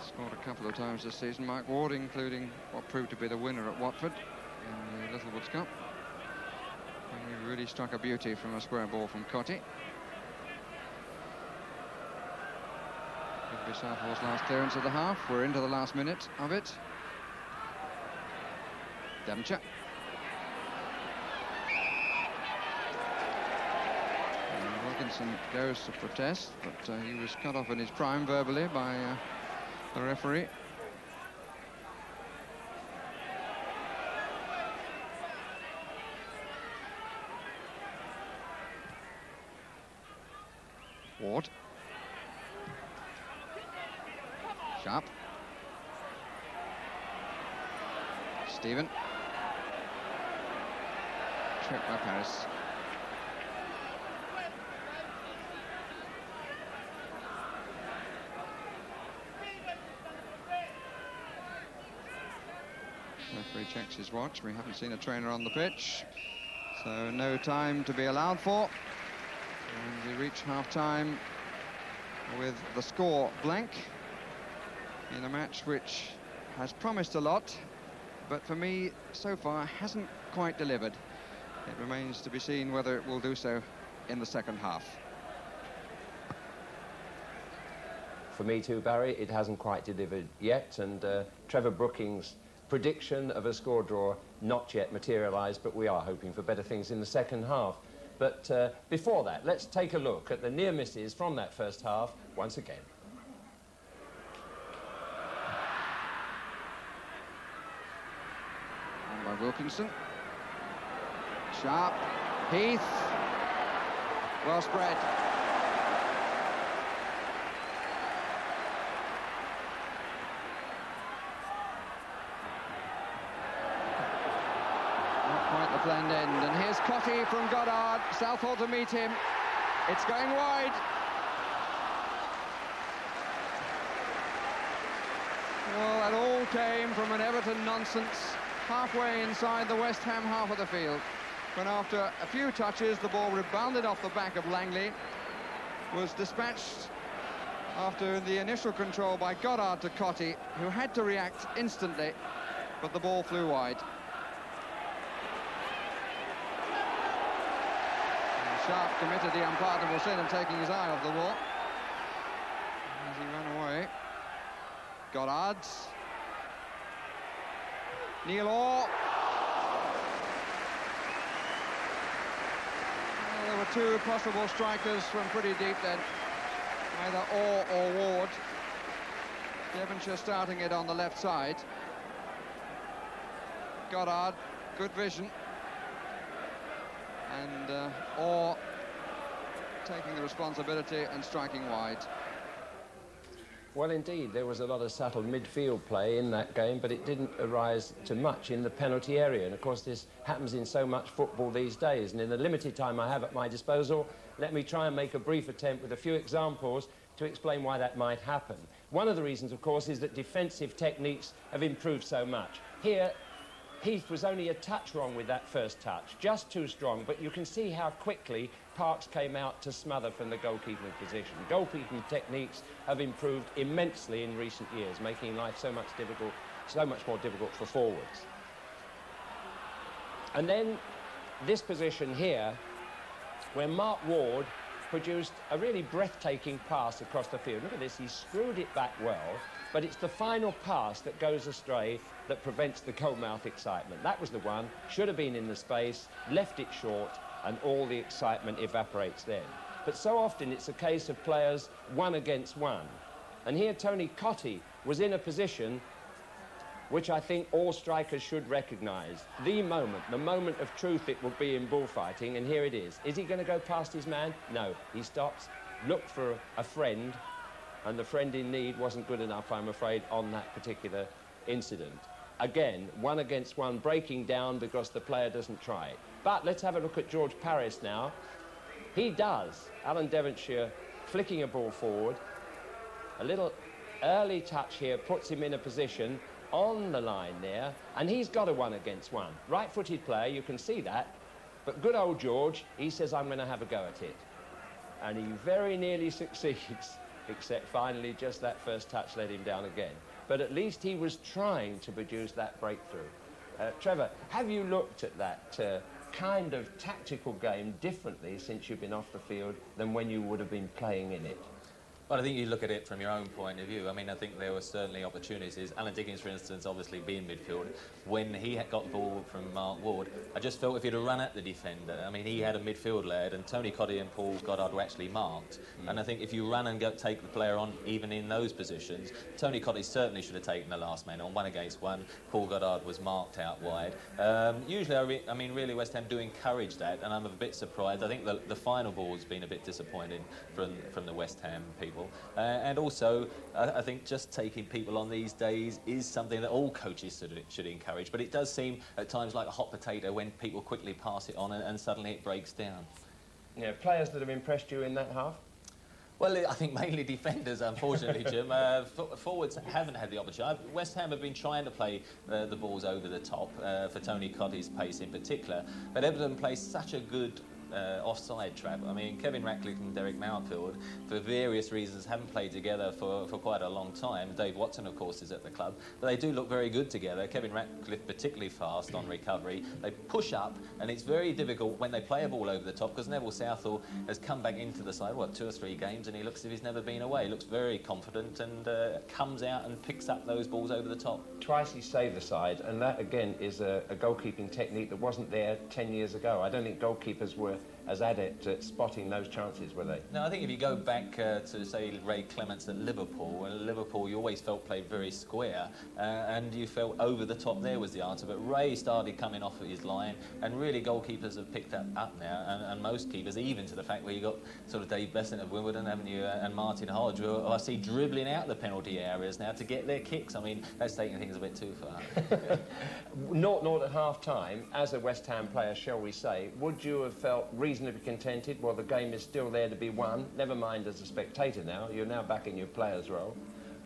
scored a couple of times this season, Mark Ward, including what proved to be the winner at Watford in the Littlewoods Cup. And he really struck a beauty from a square ball from Cotty. Could be Southall's last clearance of the half. We're into the last minute of it. Devonshire. Wilkinson goes to protest, but he was cut off in his prime verbally by the referee. Ward. Sharp. Stephen. Tripped by Paris. Referee checks his watch. We haven't seen a trainer on the pitch, so no time to be allowed for. And we reach half-time with the score blank in a match which has promised a lot, but for me, so far, hasn't quite delivered. It remains to be seen whether it will do so in the second half. For me too, Barry, it hasn't quite delivered yet, and Trevor Brookings prediction of a score draw not yet materialised, but we are hoping for better things in the second half. But before that, let's take a look at the near misses from that first half once again. On by Wilkinson. Sharp. Heath. Well spread. Not quite the planned end. And here's Cotty from Goddard. Southall to meet him. It's going wide. Well, that all came from an Everton nonsense halfway inside the West Ham half of the field, when after a few touches the ball rebounded off the back of Langley, was dispatched after the initial control by Goddard to Cotty, who had to react instantly, but the ball flew wide. And Sharp committed the unpardonable sin of taking his eye off the ball as he ran away. Goddard. Neil Orr. Well, there were two possible strikers from pretty deep then, either Orr or Ward. Devonshire starting it on the left side. Goddard, good vision. And Orr taking the responsibility and striking wide. Well, indeed, there was a lot of subtle midfield play in that game, but it didn't arise to much in the penalty area. And, of course, this happens in so much football these days. And in the limited time I have at my disposal, let me try and make a brief attempt with a few examples to explain why that might happen. One of the reasons, of course, is that defensive techniques have improved so much. Here, Heath was only a touch wrong with that first touch, just too strong, but you can see how quickly Parks came out to smother from the goalkeeping position. Goalkeeping techniques have improved immensely in recent years, making life so much more difficult for forwards. And then this position here, where Mark Ward produced a really breathtaking pass across the field. Look at this, he screwed it back well, but it's the final pass that goes astray that prevents the goalmouth excitement. That was the one, should have been in the space, left it short, and all the excitement evaporates then. But so often it's a case of players one against one. And here Tony Cotty was in a position which I think all strikers should recognise. The moment of truth it will be in bullfighting, and here it is. Is he going to go past his man? No, he stops, looked for a friend, and the friend in need wasn't good enough, I'm afraid, on that particular incident. Again, one against one, breaking down because the player doesn't try it. But let's have a look at George Paris now. He does. Alan Devonshire flicking a ball forward. A little early touch here puts him in a position on the line there, and he's got a one against one. Right-footed player, you can see that, but good old George, he says, I'm going to have a go at it. And he very nearly succeeds, except finally just that first touch let him down again. But at least he was trying to produce that breakthrough. Trevor, have you looked at that kind of tactical game differently since you've been off the field than when you would have been playing in it? Well, I think you look at it from your own point of view. I mean, I think there were certainly opportunities. Alan Diggins, for instance, obviously being midfield, when he had got the ball from Mark Ward, I just felt if he'd have run at the defender, I mean, he had a midfield lad, and Tony Cotty and Paul Goddard were actually marked. And I think if you run and take the player on, even in those positions, Tony Cotty certainly should have taken the last man on, one against one. Paul Goddard was marked out wide. Usually, I mean, really, West Ham do encourage that, and I'm a bit surprised. I think the final ball has been a bit disappointing from the West Ham people. And also, I think just taking people on these days is something that all coaches should encourage. But it does seem at times like a hot potato when people quickly pass it on and suddenly it breaks down. Yeah, players that have impressed you in that half? Well, I think mainly defenders, unfortunately, Jim. Forwards haven't had the opportunity. West Ham have been trying to play the balls over the top for Tony Cotty's pace in particular. But Everton plays such a good offside trap. I mean, Kevin Ratcliffe and Derek Mountfield, for various reasons, haven't played together for quite a long time. Dave Watson, of course, is at the club, but they do look very good together. Kevin Ratcliffe particularly fast on recovery. They push up, and it's very difficult when they play a ball over the top, because Neville Southall has come back into the side, what, 2 or 3 games, and he looks as if he's never been away. He looks very confident and comes out and picks up those balls over the top. Twice he saved the side, and that again is a goalkeeping technique that wasn't there 10 years ago. I don't think goalkeepers were as adept at spotting those chances, were they? No, I think if you go back to, say, Ray Clements at Liverpool, you always felt played very square, and you felt over the top there was the answer. But Ray started coming off of his line, and really goalkeepers have picked that up now, and most keepers, even to the fact where you got sort of Dave Besant of Wimbledon, haven't you, and Martin Hodge, who I see dribbling out the penalty areas now to get their kicks. I mean, that's taking things a bit too far. 0-0 at half-time, as a West Ham player, shall we say, would you have felt reasonably contented? Well, the game is still there to be won. Never mind as a spectator now. You're now back in your player's role.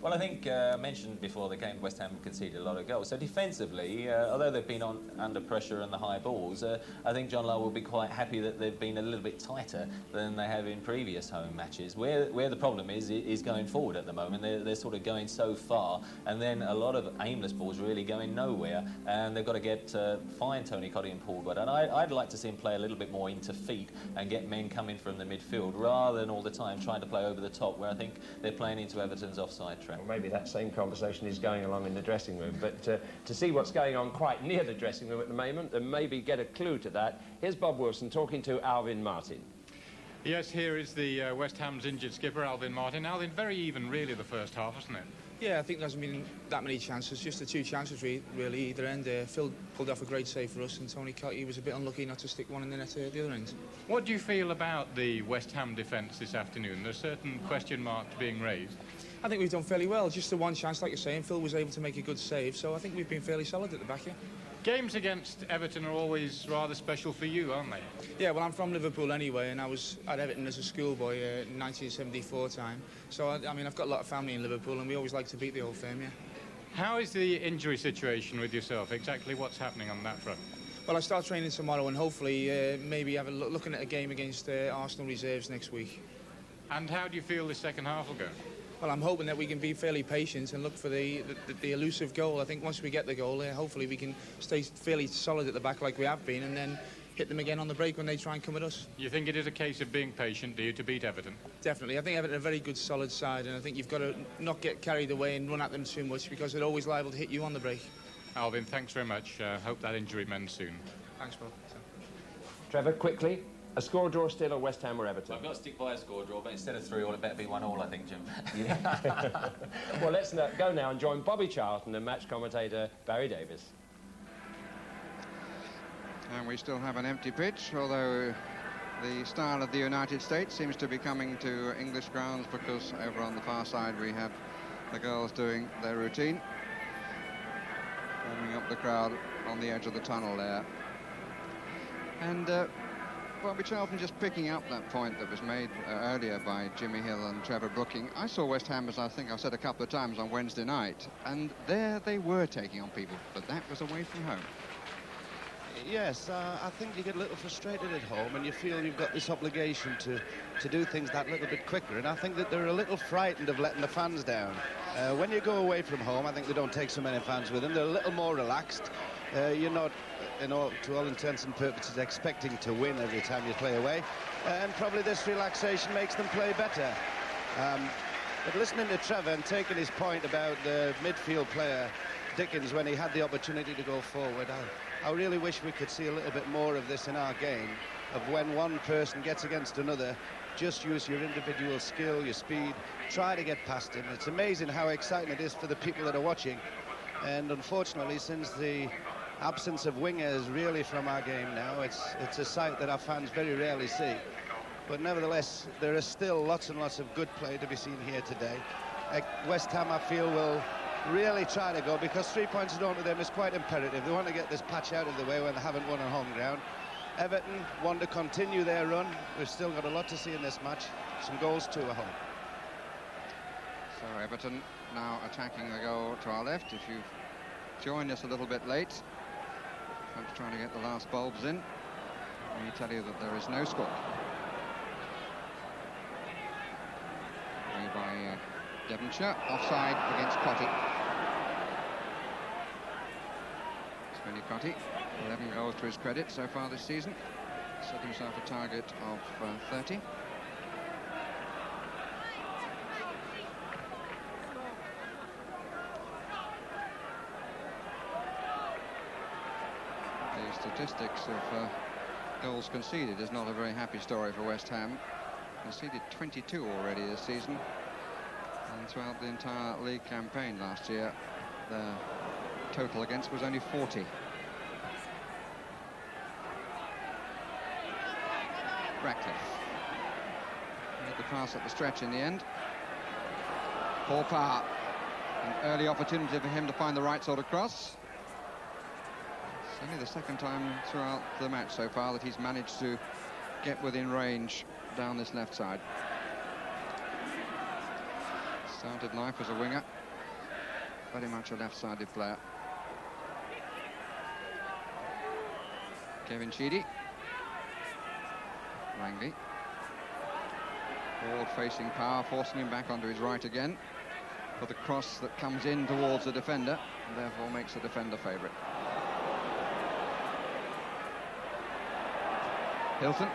Well, I think I mentioned before the game West Ham conceded a lot of goals. So defensively, although they've been under pressure and the high balls, I think John Lowe will be quite happy that they've been a little bit tighter than they have in previous home matches. Where the problem is going forward at the moment. They're sort of going so far, and then a lot of aimless balls really going nowhere, and they've got to get find Tony Cotty and Paul Goddard. And I'd like to see him play a little bit more into feet and get men coming from the midfield rather than all the time trying to play over the top, where I think they're playing into Everton's offside trap. Well, maybe that same conversation is going along in the dressing room, but to see what's going on quite near the dressing room at the moment and maybe get a clue to that, here's Bob Wilson talking to Alvin Martin. Yes, here is the West Ham's injured skipper, Alvin Martin. Alvin, very even, really, the first half, hasn't it? Yeah, I think there hasn't been that many chances, just the 2 chances really either end. Phil pulled off a great save for us, and Tony Cotty was a bit unlucky not to stick one in the net at the other end. What do you feel about the West Ham defence this afternoon? There's certain question marks being raised. I think we've done fairly well. Just the 1 chance, like you're saying, Phil was able to make a good save, so I think we've been fairly solid at the back here. Games against Everton are always rather special for you, aren't they? Yeah, well, I'm from Liverpool anyway, and I was at Everton as a schoolboy in 1974 time. So, I mean, I've got a lot of family in Liverpool, and we always like to beat the old firm, yeah. How is the injury situation with yourself? Exactly what's happening on that front? Well, I start training tomorrow, and hopefully maybe have a looking at a game against Arsenal reserves next week. And how do you feel the second half will go? Well, I'm hoping that we can be fairly patient and look for the elusive goal. I think once we get the goal, hopefully we can stay fairly solid at the back like we have been, and then hit them again on the break when they try and come at us. You think it is a case of being patient, do you, to beat Everton? Definitely. I think Everton are a very good, solid side, and I think you've got to not get carried away and run at them too much, because they're always liable to hit you on the break. Alvin, thanks very much. Hope that injury mends soon. Thanks, Bob. Trevor, quickly, a score draw still, or West Ham or Everton? I've got to stick by a score draw, but instead of 3-3, it better be 1-1, I think, Jim. Yeah. Well, let's go now and join Bobby Charlton and match commentator Barry Davis. And we still have an empty pitch, although the style of the United States seems to be coming to English grounds, because over on the far side we have the girls doing their routine, warming up the crowd on the edge of the tunnel there. And Bobby Charlton, just picking up that point that was made earlier by Jimmy Hill and Trevor Brooking. I saw West Ham, as I think I've said a couple of times, on Wednesday night, and there they were taking on people, but that was away from home. Yes, I think you get a little frustrated at home, and you feel you've got this obligation to do things that little bit quicker, and I think that they're a little frightened of letting the fans down. When you go away from home, I think they don't take so many fans with them. They're a little more relaxed. You're not, to all intents and purposes, expecting to win every time you play away, and probably this relaxation makes them play better. But listening to Trevor and taking his point about the midfield player Dickens when he had the opportunity to go forward, I really wish we could see a little bit more of this in our game, of when one person gets against another, just use your individual skill, your speed, try to get past him. It's amazing how exciting it is for the people that are watching, and unfortunately, since the absence of wingers really from our game now, it's a sight that our fans very rarely see. But nevertheless, there is still lots and lots of good play to be seen here today. West Ham, I feel, will really try to go, because 3 points down to them is quite imperative. They want to get this patch out of the way when they haven't won on home ground. Everton want to continue their run. We've still got a lot to see in this match. Some goals too at home. So Everton now attacking the goal to our left. If you've joined us a little bit late, I'm trying to get the last bulbs in. Let me tell you that there is no score. Away by Devonshire, offside against Cotty. Tony Cotty, 11 goals to his credit so far this season. Set himself a target of 30. The statistics of goals conceded is not a very happy story for West Ham. Conceded 22 already this season, and throughout the entire league campaign last year, the total against was only 40. Ratcliffe made the pass at the stretch in the end. Poor power. An early opportunity for him to find the right sort of cross. It's only the second time throughout the match so far that he's managed to get within range down this left side. Started life as a winger. Very much a left-sided player. Kevin Sheedy. Langley. Forward-facing power, forcing him back onto his right again for the cross that comes in towards the defender, and therefore makes the defender favourite. Hilton.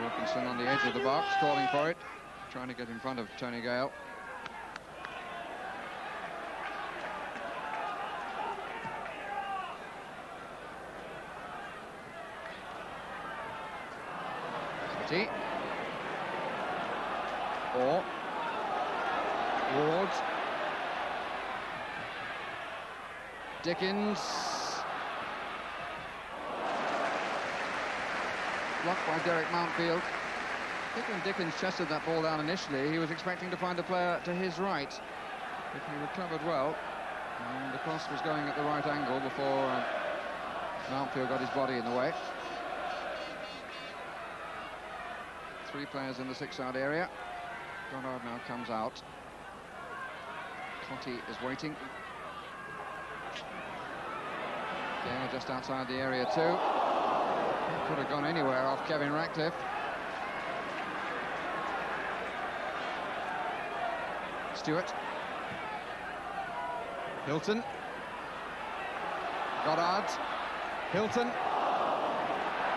Wilkinson on the edge of the box, calling for it, trying to get in front of Tony Gale. City. Or Ward. Dickens. Blocked by Derek Mountfield. I think when Dickens chested that ball down initially, he was expecting to find a player to his right. But he recovered well. And the cross was going at the right angle before Mountfield got his body in the way. Three players in the six-yard area. Goddard now comes out. Cotty is waiting. Gale just outside the area too. It could have gone anywhere off Kevin Ratcliffe. Stewart. Hilton. Goddard. Hilton.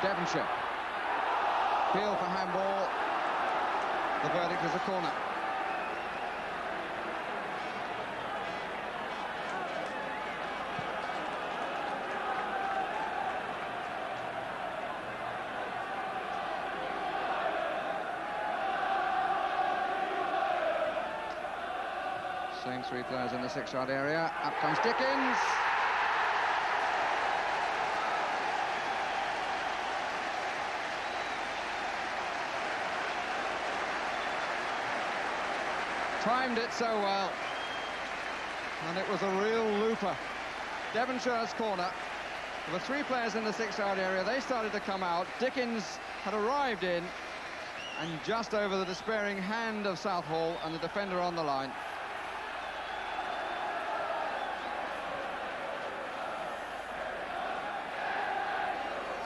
Devonshire. Appeal for handball. The verdict is a corner. Same three players in the six-yard area. Up comes Dickens. Timed it so well, and it was a real looper. Devonshire's corner. There were three players in the six-yard area. They started to come out. Dickens had arrived in, and just over the despairing hand of Southall and the defender on the line.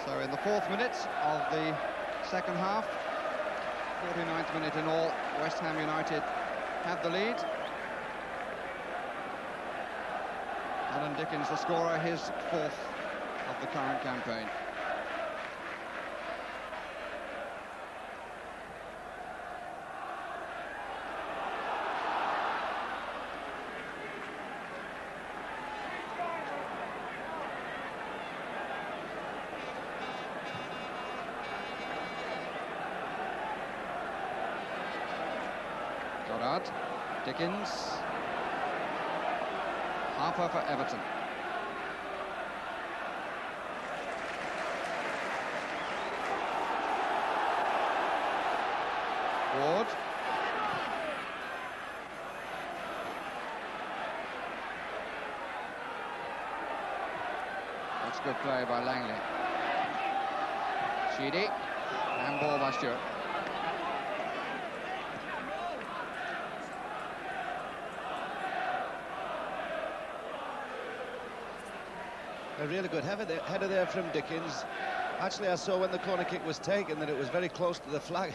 So in the 4th minute of the second half, 49th minute in all, West Ham United have the lead. Alan Dickens, the scorer, his 4th of the current campaign. Goddard, Dickens, Harper for Everton. Ward. That's good play by Langley. Sheedy, handball by Stewart. a really good header there from Dickens. Actually, I saw when the corner kick was taken that it was very close to the flag.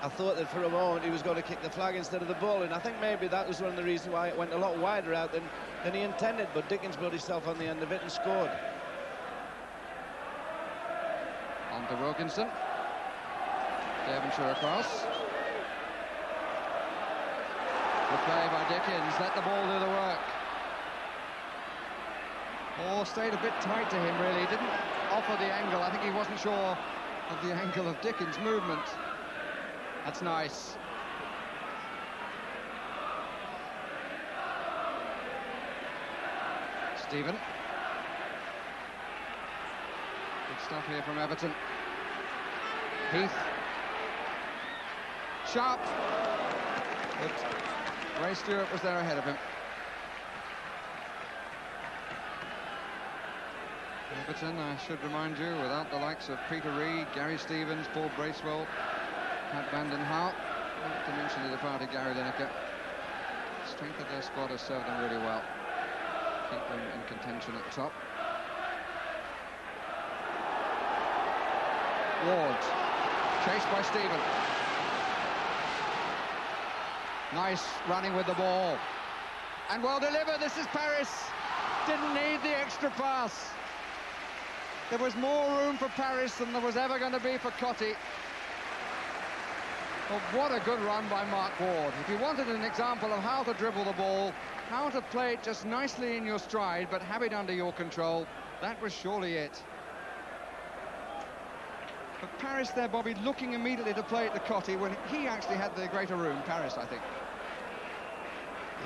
I thought that for a moment he was going to kick the flag instead of the ball, and I think maybe that was one of the reasons why it went a lot wider out than he intended, but Dickens put himself on the end of it and scored. On to Wilkinson. Devonshire across. Good play by Dickens, let the ball do the work. Ball stayed a bit tight to him, really. He didn't offer the angle. I think he wasn't sure of the angle of Dickens' movement. That's nice. Stephen. Good stuff here from Everton. Heath. Sharp. But Ray Stewart was there ahead of him. Everton, I should remind you, without the likes of Peter Reid, Gary Stevens, Paul Bracewell, Pat Vanden Hart, not to mention the departed Gary Lineker. The strength of their squad has served them really well. Keep them in contention at the top. Ward, chased by Stephen. Nice running with the ball. And well delivered, this is Paris. Didn't need the extra pass. There was more room for Paris than there was ever going to be for Cottee. But what a good run by Mark Ward. If you wanted an example of how to dribble the ball, how to play it just nicely in your stride, but have it under your control, that was surely it. But Paris there, Bobby, looking immediately to play it to Cottee when he actually had the greater room, Paris, I think.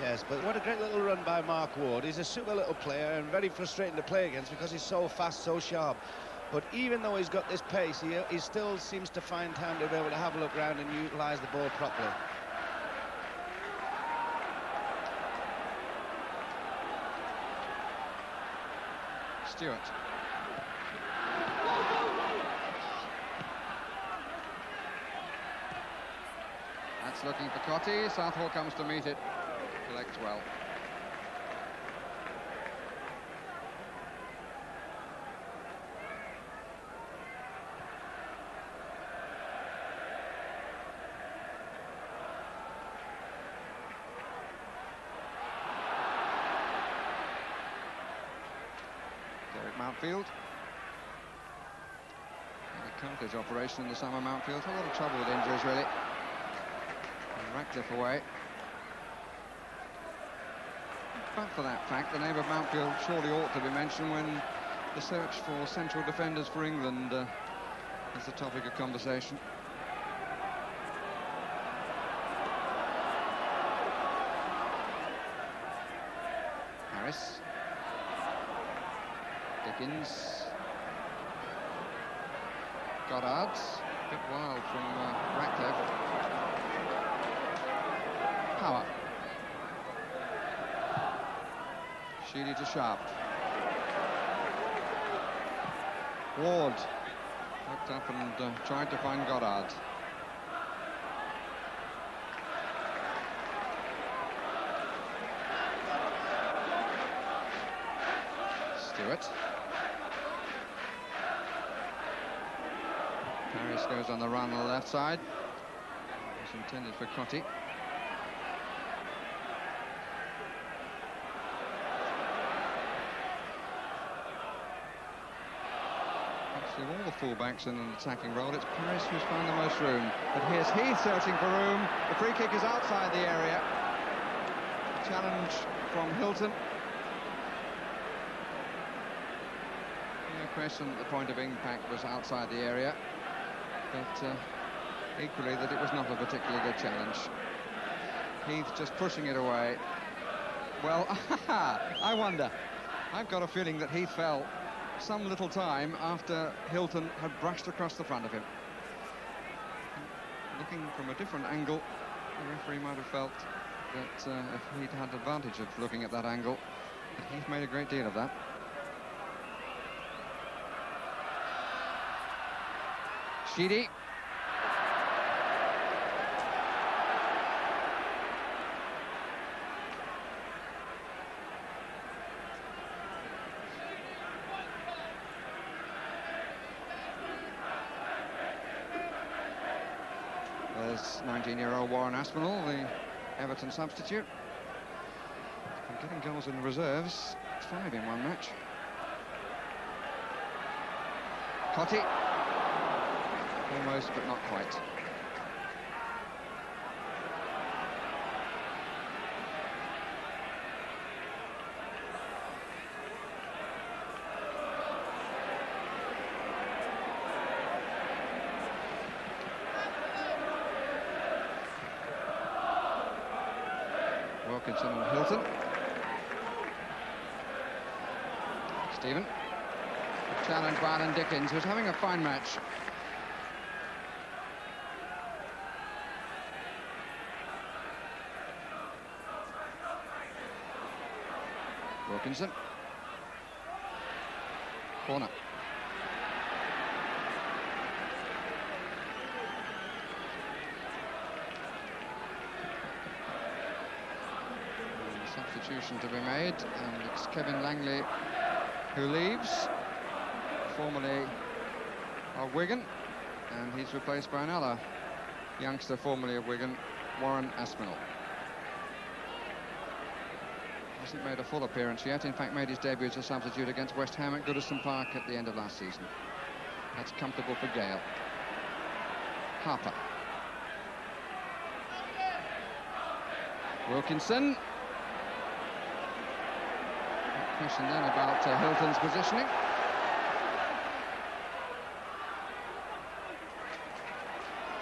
Yes, but what a great little run by Mark Ward. He's a super little player and very frustrating to play against because he's so fast, so sharp. But even though he's got this pace, he still seems to find time to be able to have a look around and utilise the ball properly. Stewart. That's looking for Cottee. Southall comes to meet it. Collects well. Derek Mountfield. And a cartilage operation in the summer, Mountfield. A lot of trouble with injuries, really. And Ratcliffe away. But for that fact, the name of Mountfield surely ought to be mentioned when the search for central defenders for England is the topic of conversation. Harris. Dickens. Goddard. A bit wild from Ratcliffe. Power. Sheedy to Sharp. Ward looked up and tried to find Goddard. Stewart. Paris goes on the run on the left side. It was intended for Cottee. Of all the fullbacks in an attacking role, it's Paris who's found the most room. But here's Heath searching for room. The free kick is outside the area. A challenge from Hilton. No question that the point of impact was outside the area. But equally that it was not a particularly good challenge. Heath just pushing it away. Well, I wonder. I've got a feeling that Heath fell some little time after Hilton had brushed across the front of him. Looking from a different angle, the referee might have felt that if he'd had advantage of looking at that angle, that Heath made a great deal of that. Sheedy. 19-year-old Warren Aspinall, the Everton substitute. And getting goals in the reserves, 5 in one match. Cottee. Almost, but not quite. Wilkinson and Hilton. Stephen. Challenge by Alan Dickens, who's having a fine match. Wilkinson. Corner. Substitution to be made, and it's Kevin Langley who leaves, formerly of Wigan, and he's replaced by another youngster formerly of Wigan, Warren Aspinall. Hasn't made a full appearance yet, in fact made his debut as a substitute against West Ham at Goodison Park at the end of last season. That's comfortable for Gale. Harper. Wilkinson. Question then about Hilton's positioning.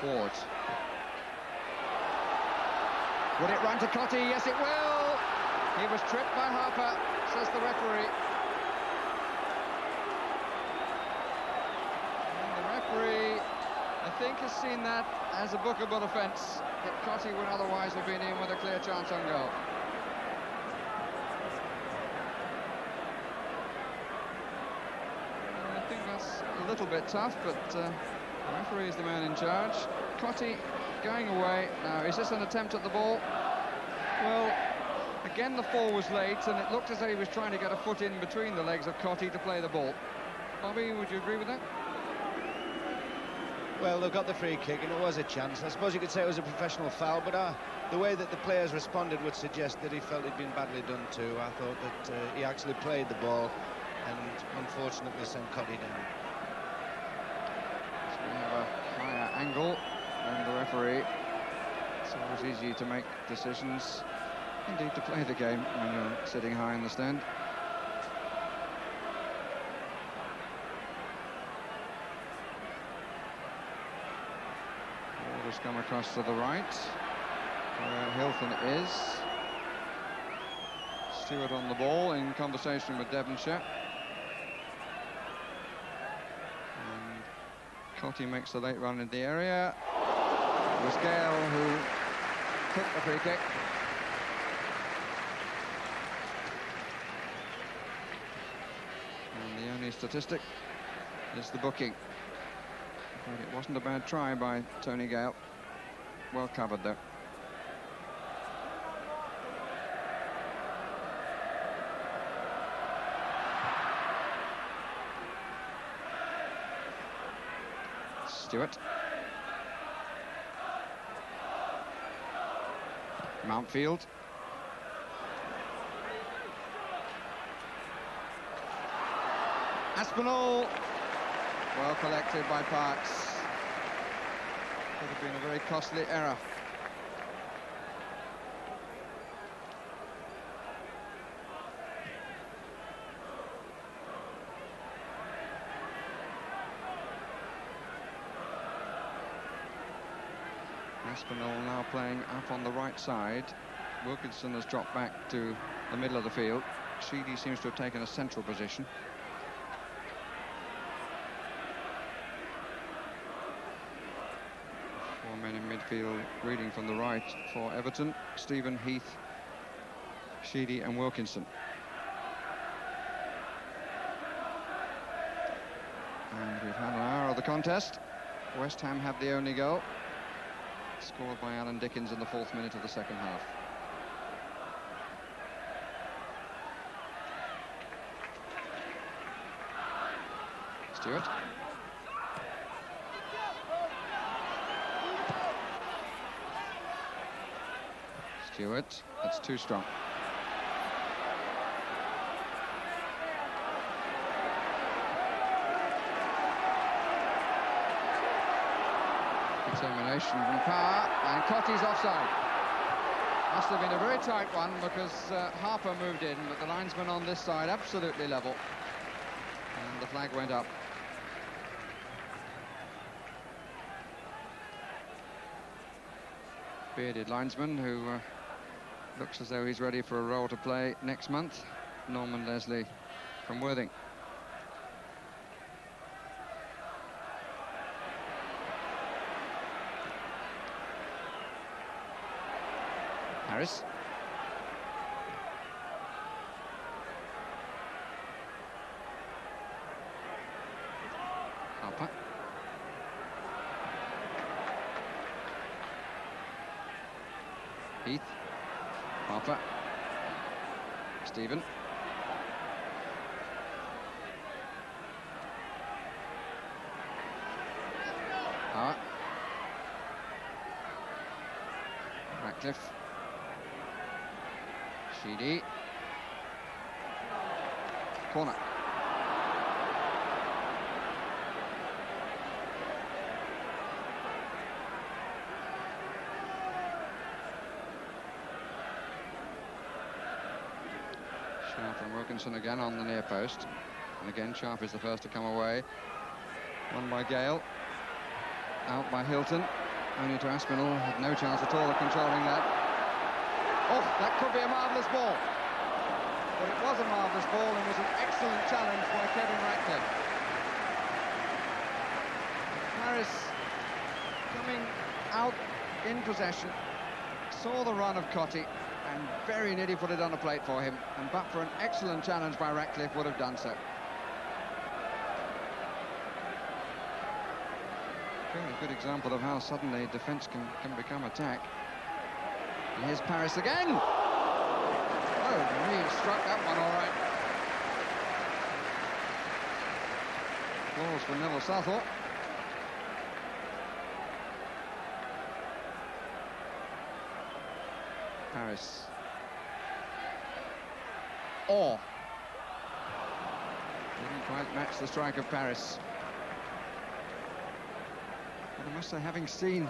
Ward. Would it run to Cottee? Yes, it will. He was tripped by Harper, says the referee. And the referee, I think, has seen that as a bookable offence, that Cottee would otherwise have been in with a clear chance on goal. A little bit tough, but the referee is the man in charge. Cottee going away. Now, is this an attempt at the ball? Well, again, the fall was late, and it looked as though he was trying to get a foot in between the legs of Cottee to play the ball. Bobby, would you agree with that? Well, they've got the free kick, and it was a chance. I suppose you could say it was a professional foul, but the way that the players responded would suggest that he felt he'd been badly done too. I thought that he actually played the ball and unfortunately sent Cottee down. So we have a higher angle than the referee. It's always easy to make decisions, indeed to play the game when you're sitting high in the stand. Ball has come across to the right, where Hilton is. Stewart on the ball in conversation with Devonshire. Cottee makes the late run in the area. It was Gale who took the free kick. And the only statistic is the booking. But it wasn't a bad try by Tony Gale. Well covered though. Stewart. Mountfield. Aspinall. Well collected by Parks. Could have been a very costly error. Aspinall now playing up on the right side. Wilkinson has dropped back to the middle of the field. Sheedy seems to have taken a central position. Four men in midfield reading from the right for Everton. Stephen, Heath, Sheedy and Wilkinson. And we've had an hour of the contest. West Ham have the only goal, scored by Alan Dickens in the 4th minute of the second half. Stewart. Stewart, that's too strong. Determination from Power, and Cotty's offside. Must have been a very tight one because Harper moved in, but the linesman on this side absolutely level. And the flag went up. Bearded linesman who looks as though he's ready for a role to play next month, Norman Leslie from Worthing. Harris. Harper. Heath. Harper. Stephen. Power. Ratcliffe. Sheedy. Corner. Sharp and Wilkinson again on the near post. And again, Sharp is the first to come away. Won by Gale. Out by Hilton. Only to Aspinall. Had no chance at all of controlling that. Oh, that could be a marvellous ball. But it was a marvellous ball and was an excellent challenge by Kevin Ratcliffe. Harris coming out in possession, saw the run of Cotty and very nearly put it on a plate for him, and but for an excellent challenge by Ratcliffe would have done so. Very good example of how suddenly defence can become attack. And here's Paris again. Oh, he struck that one all right. Balls for Neville Southall. Paris. Oh. Didn't quite match the strike of Paris. But I must say, having seen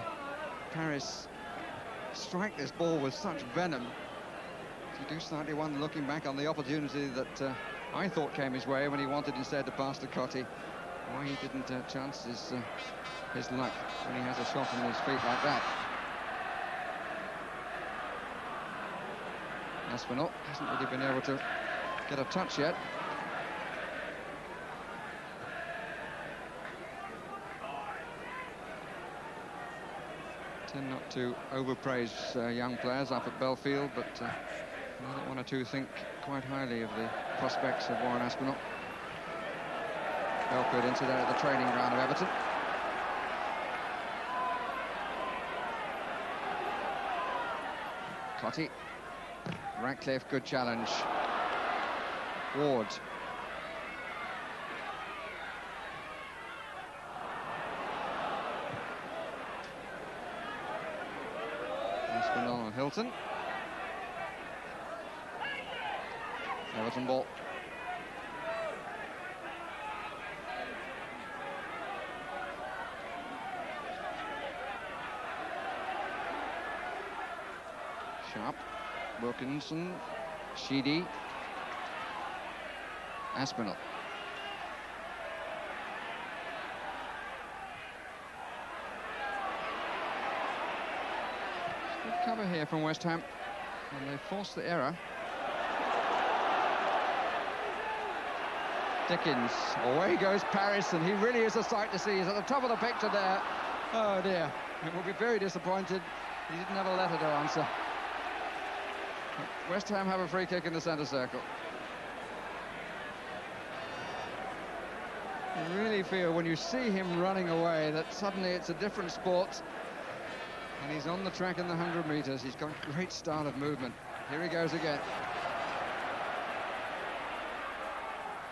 Paris strike this ball with such venom, you do slightly wonder, looking back on the opportunity that I thought came his way when he wanted instead to pass to Cotty, why he didn't chance his luck when he has a shot on his feet like that. Aspinall hasn't really been able to get a touch yet. Tend not to overpraise young players up at Belfield, but I don't want to think quite highly of the prospects of Warren Aspinall. Belfield into there at the training ground of Everton. Cotty. Ratcliffe, good challenge. Ward. Aspinall and Hilton. Everton ball. Sharp. Wilkinson. Sheedy. Aspinall. Good cover here from West Ham, and they forced the error. Dickens, away goes Paris, and he really is a sight to see. He's at the top of the picture there. Oh dear, it will be very disappointed. He didn't have a letter to answer. West Ham have a free kick in the centre circle. You really feel when you see him running away that suddenly it's a different sport. And he's on the track in the 100 metres. He's got a great start of movement. Here he goes again.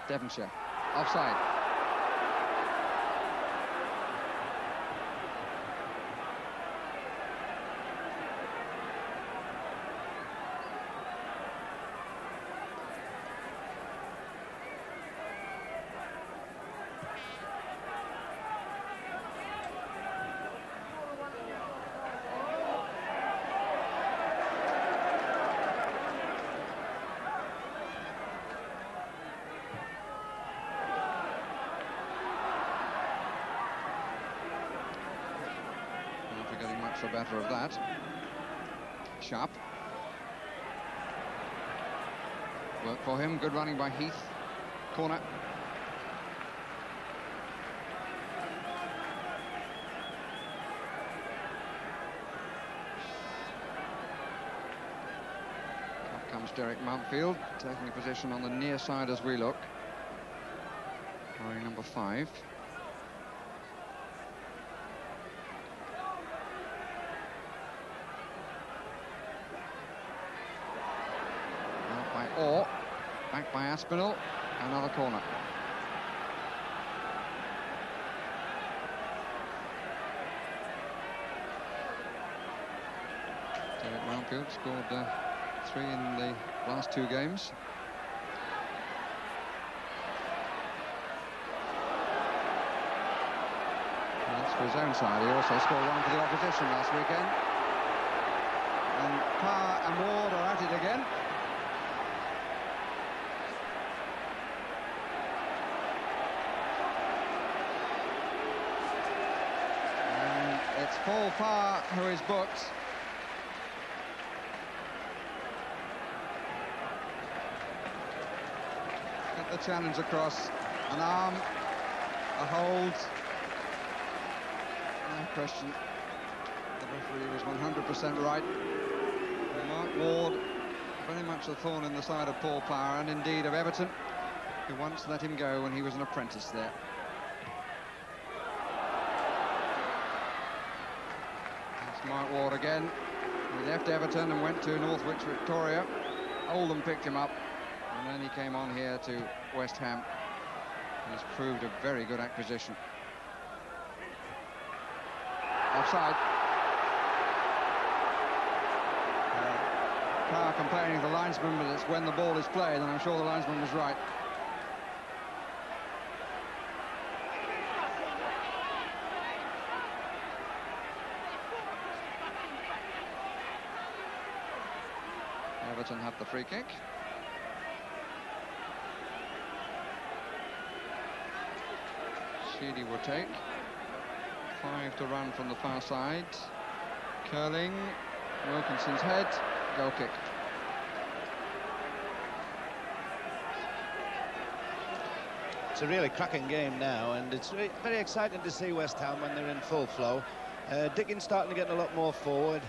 Devonshire, offside. the better of that. Sharp. Work for him, good running by Heath. Corner. Up comes Derek Mountfield, taking a position on the near side as we look. Wearing number 5. Out by Orr, back by Aspinall, another corner. Derek Mountfield scored 3 in the last 2 games. For his own side, he also scored 1 for the opposition last weekend. And Parr and Ward are at it again. And it's Paul Parr who is booked. Get the challenge across. An arm, a hold. No question, the referee was 100% right. Mark Ward, very much a thorn in the side of Paul Parr, and indeed of Everton, who once let him go when he was an apprentice there. It's Mark Ward again. He left Everton and went to Northwich Victoria. Oldham picked him up, and then he came on here to West Ham. He's proved a very good acquisition. Offside. Parr complaining to the linesman, but it's when the ball is played, and I'm sure the linesman was right. Everton have the free kick. Sheedy will take. 5 to run from the far side. Curling. Wilkinson's head. Goal kick. It's a really cracking game now, and it's very exciting to see West Ham when they're in full flow. Dickens starting to get a lot more forward.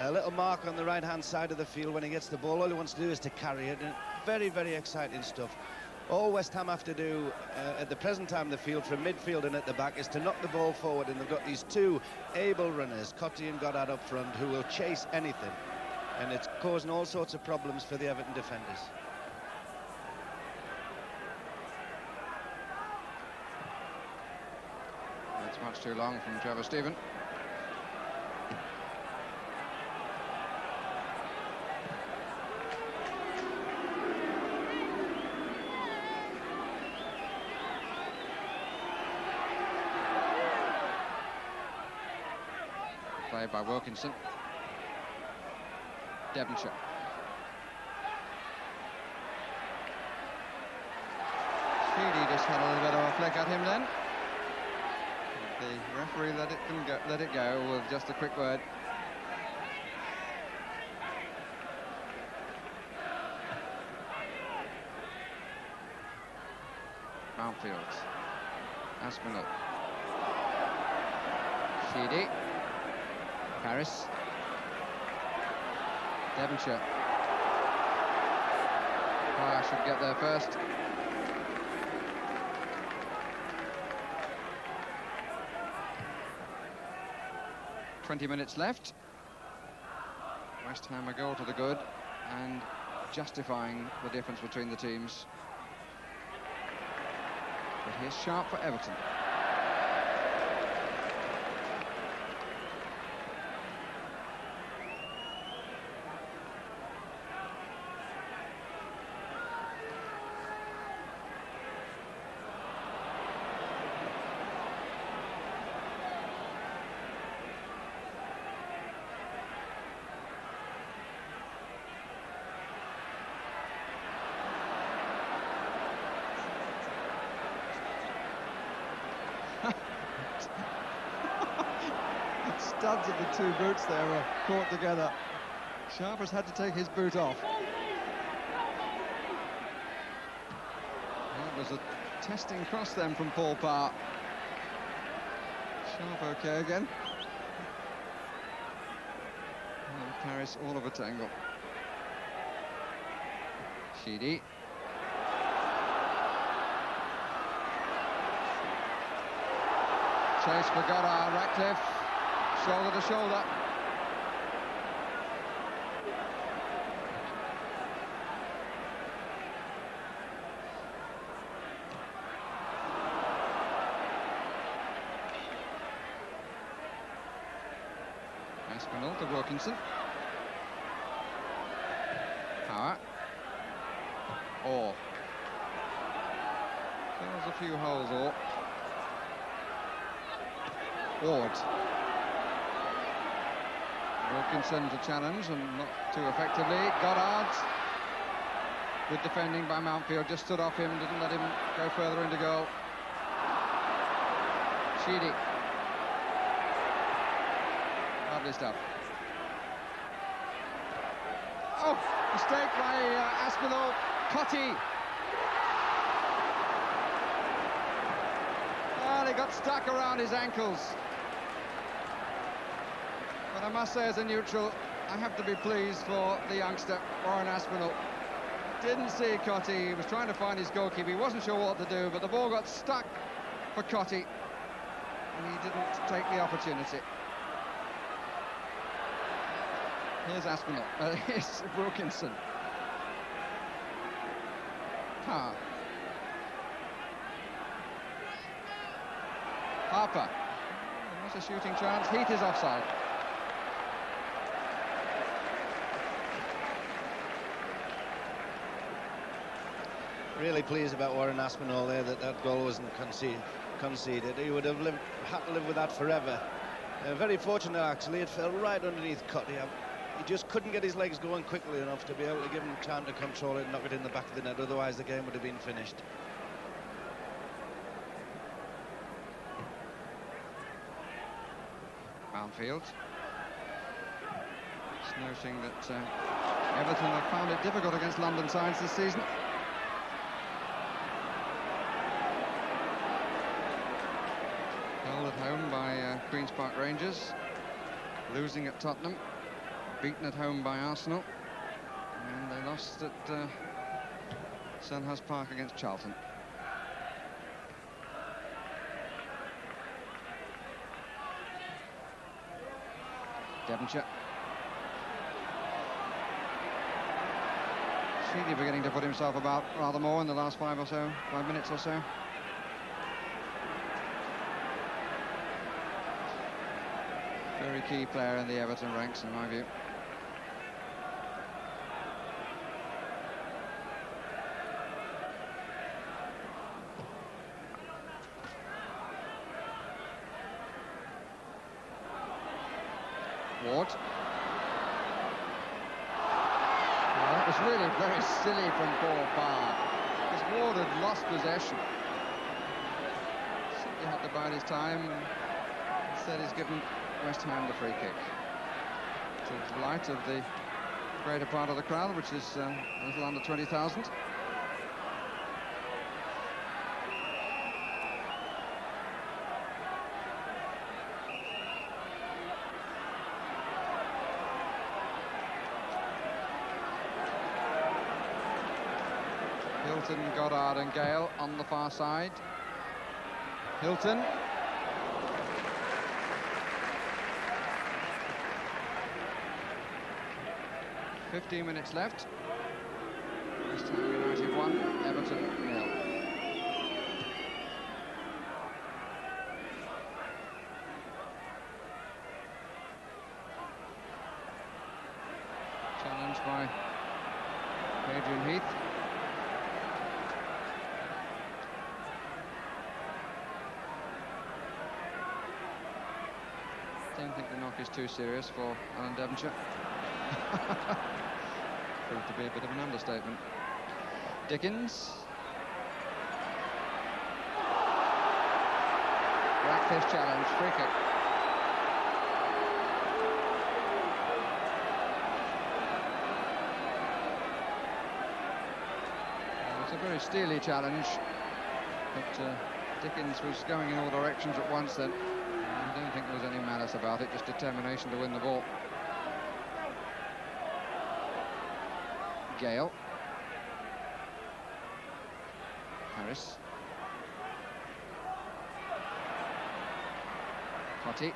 A little mark on the right-hand side of the field when he gets the ball. All he wants to do is to carry it. And very, very exciting stuff. All West Ham have to do at the present time in the field, from midfield and at the back, is to knock the ball forward, and they've got these 2 able runners, Cottee and Goddard up front, who will chase anything, and it's causing all sorts of problems for the Everton defenders. That's much too long from Trevor Stephen. Played by Wilkinson. Devonshire. Sheedy just had a little bit of a flick at him then. The referee let it go with just a quick word. Mountfield. Aspinall. Sheedy. Harris. Devonshire. Parr should get there first. .20 left. West Ham a goal to the good and justifying the difference between the teams. But here's Sharp for Everton. studs of the two boots there were caught together. Sharp has had to take his boot off. That was a testing cross then from Paul Parr. Sharp okay again. And Paris all of a tangle. Sheedy. Chase for Goddard, Ratcliffe, shoulder to shoulder. Aspinall to Wilkinson. Power. Orr. Fills a few holes, Orr. Ward. Wilkinson to challenge and not too effectively. Goddard. Good defending by Mountfield, just stood off him, didn't let him go further into goal. Sheedy. Lovely stuff. Oh, mistake by Aspinall. Cotty. Well, he got stuck around his ankles. But I must say, as a neutral, I have to be pleased for the youngster, Warren Aspinall. Didn't see Cotty, he was trying to find his goalkeeper, he wasn't sure what to do, but the ball got stuck for Cotty, and he didn't take the opportunity. Here's Aspinall, here's Wilkinson. Parr. Harper. There's a shooting chance. Heath is offside. Really pleased about Warren Aspinall there that that goal wasn't conceded. He would have had to live with that forever. Very fortunate, actually. It fell right underneath Cotty. He just couldn't get his legs going quickly enough to be able to give him time to control it and knock it in the back of the net. Otherwise, the game would have been finished. Mountfield. Just noting that Everton have found it difficult against London sides this season. Held at home by Queen's Park Rangers, losing at Tottenham, beaten at home by Arsenal, and they lost at Selhurst Park against Charlton. Devonshire. Sheedy beginning to put himself about rather more in the last 5 minutes or so. Very key player in the Everton ranks, in my view. Ward. Well, that was really very silly from Paul Parr, because Ward had lost possession. Simply had to bide his time, and instead he's given West Ham the free kick. To the delight of the greater part of the crowd, which is a little under 20,000. Hilton, Goddard and Gale on the far side. Hilton. .15 minutes left. West Ham United 1, Everton 0. Challenged by Adrian Heath. Don't think the knock is too serious for Alan Devonshire. Proved to be a bit of an understatement. Dickens. Ratcliffe's challenge, free kick. It's a very steely challenge, but Dickens was going in all directions at once then. I don't think there was any malice about it, just determination to win the ball. Gale. Harris. Cotty.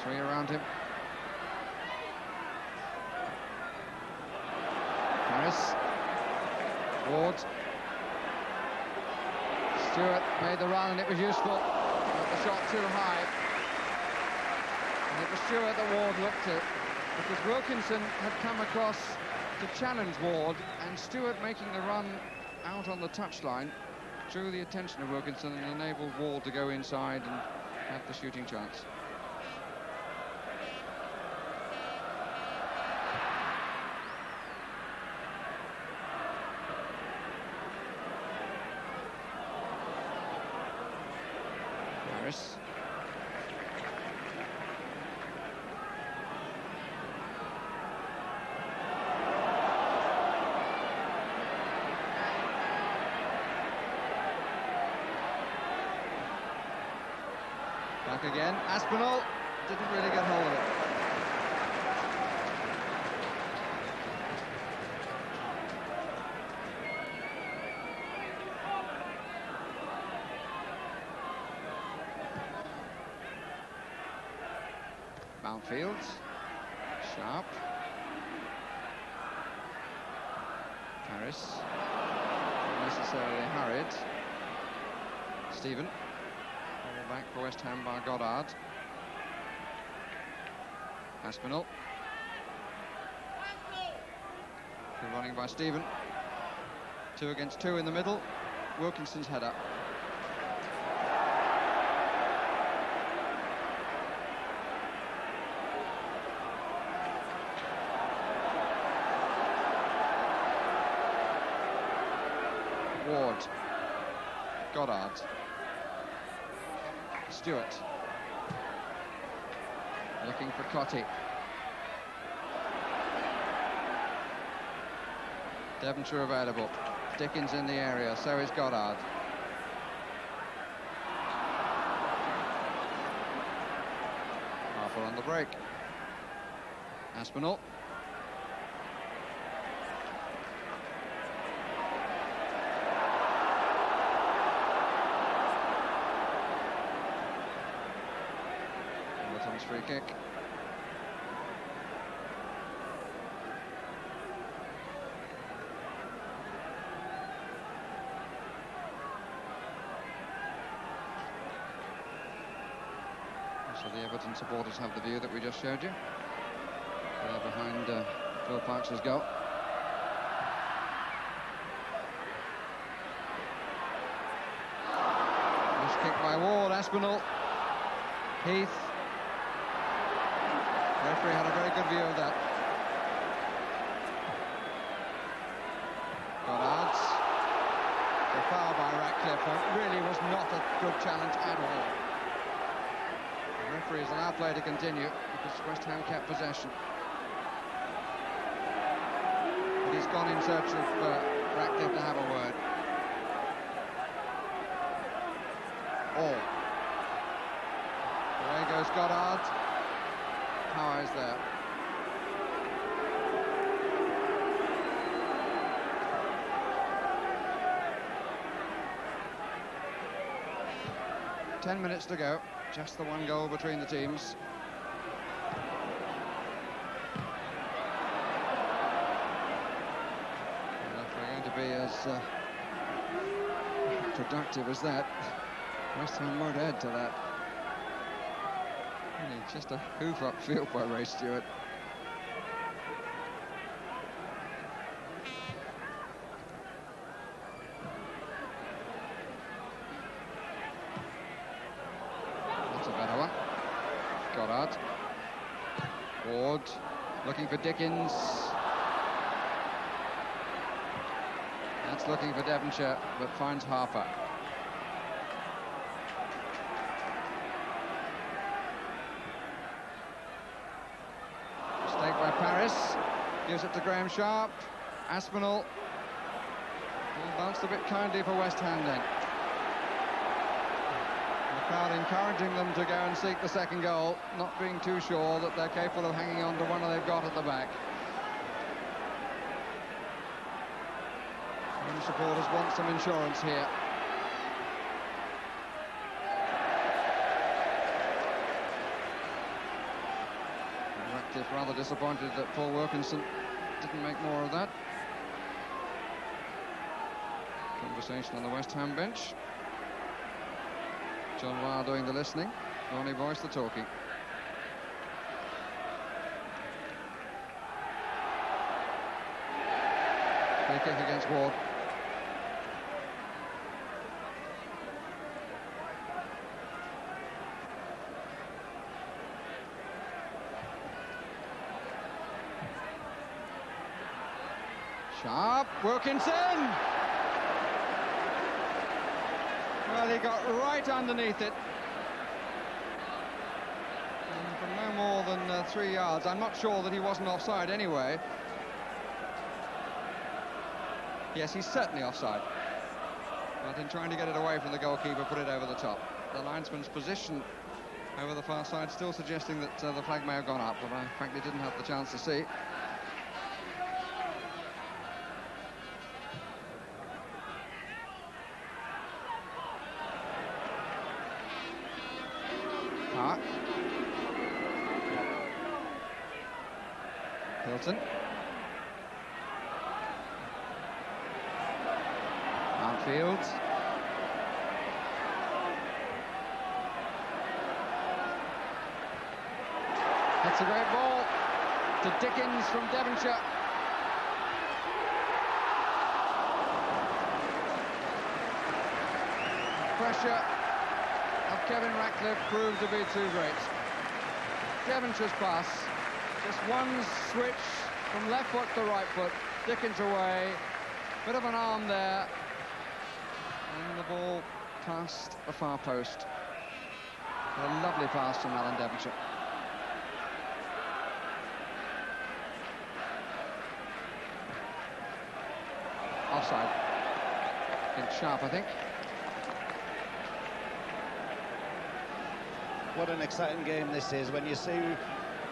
3 around him. Harris. Ward. Stewart made the run and it was useful, but the shot too high. And it was Stewart that Ward looked at, because Wilkinson had come across to challenge Ward, and Stewart making the run out on the touchline drew the attention of Wilkinson and enabled Ward to go inside and have the shooting chance. Harris. Back again, Aspinall didn't really get hold of it. Mountfield, Sharp, Harris, unnecessarily hurried. Stephen. Back for West Ham by Goddard. Aspinall. Good running by Stephen. 2 against 2 in the middle. Wilkinson's header. Ward. Goddard. Stewart. Looking for Cotty. Devonshire available. Dickens in the area, so is Goddard. Harper on the break. Aspinall. Everton's free kick. So the Everton supporters have the view that we just showed you. They're behind Phil Parkes' goal. This kick by Ward, Aspinall, Heath. The referee had a very good view of that. Goddard. The foul by Ratcliffe really was not a good challenge at all. The referee has allowed play to continue because West Ham kept possession. But he's gone in search of Ratcliffe to have a word. Away goes Goddard. Power is there. Ten minutes to go. Just the one goal between the teams. And if we're going to be as productive as that, West Ham won't add to that. Really, just a hoof upfield by Ray Stewart. That's a better one. Goddard. Ward looking for Dickens. That's looking for Devonshire, but finds Harper. Mistake by Paris. Gives it to Graham Sharp. Aspinall. He bounced a bit kindly for West Ham then. The crowd encouraging them to go and seek the second goal, not being too sure that they're capable of hanging on to one they've got at the back. Home supporters want some insurance here. Ratcliffe rather disappointed that Paul Wilkinson didn't make more of that. Conversation on the West Ham bench. John Lyle doing the listening, Ronnie Boyce the talking. Free kick against Ward. Sharp, Wilkinson! Well, he got right underneath it. And from no more than 3 yards. I'm not sure that he wasn't offside anyway. Yes, he's certainly offside. But in trying to get it away from the goalkeeper, put it over the top. The linesman's position over the far side still suggesting that the flag may have gone up, but I frankly didn't have the chance to see. Park. Hilton. Outfield. That's a great ball to Dickens from Devonshire. Pressure of Kevin Ratcliffe proved to be too great. Devonshire's pass, just one switch from left foot to right foot, Dickens away, bit of an arm there, and the ball past the far post. A lovely pass from Alan Devonshire. Offside. Against Sharp, I think. What an exciting game this is when you see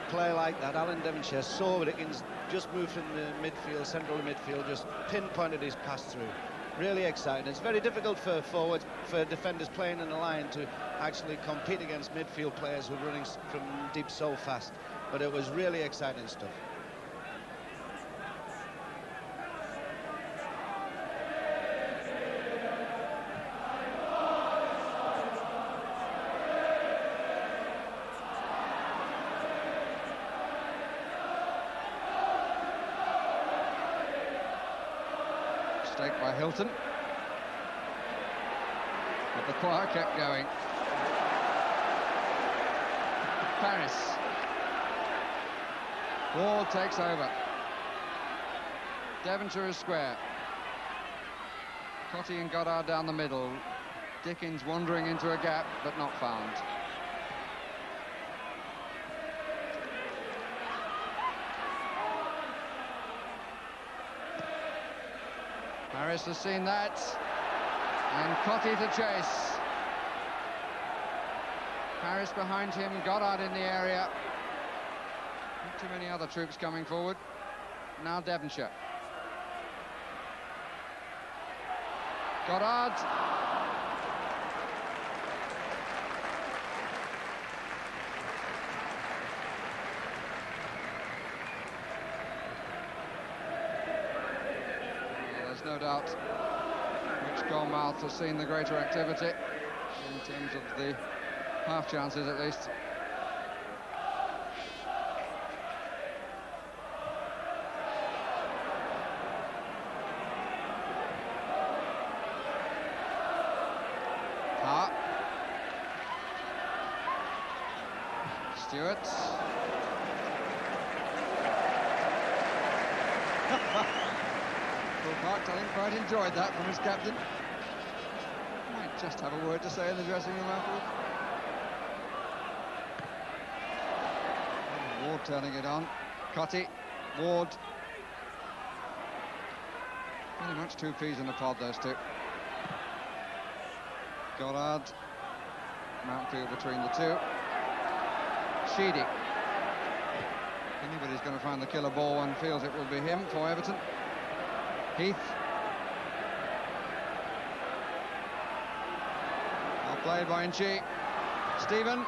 play like that. Alan Devonshire saw Dickens just moved from the midfield, central midfield, just pinpointed his pass through. Really exciting. It's very difficult for forwards, for defenders playing in the line to actually compete against midfield players who are running from deep so fast. But it was really exciting stuff. Mistake by Hilton. But the choir kept going. Paris. Ward takes over. Devonshire is square. Cotty and Goddard down the middle. Dickens wandering into a gap, but not found. Harris has seen that, and Cotty to chase. Harris behind him, Goddard in the area. Not too many other troops coming forward. Now Devonshire. Goddard. No doubt which goalmouth has seen the greater activity in terms of the half chances at least. Stewart. Park, I think, quite enjoyed that from his captain. Might just have a word to say in the dressing room afterwards. Ward turning it on. Cotty, Ward. Pretty much two peas in a pod, those two. Goddard, Mountfield between the two. Sheedy. Anybody's going to find the killer ball and feels it will be him for Everton. Heath. Well played by Inchi. Stephen.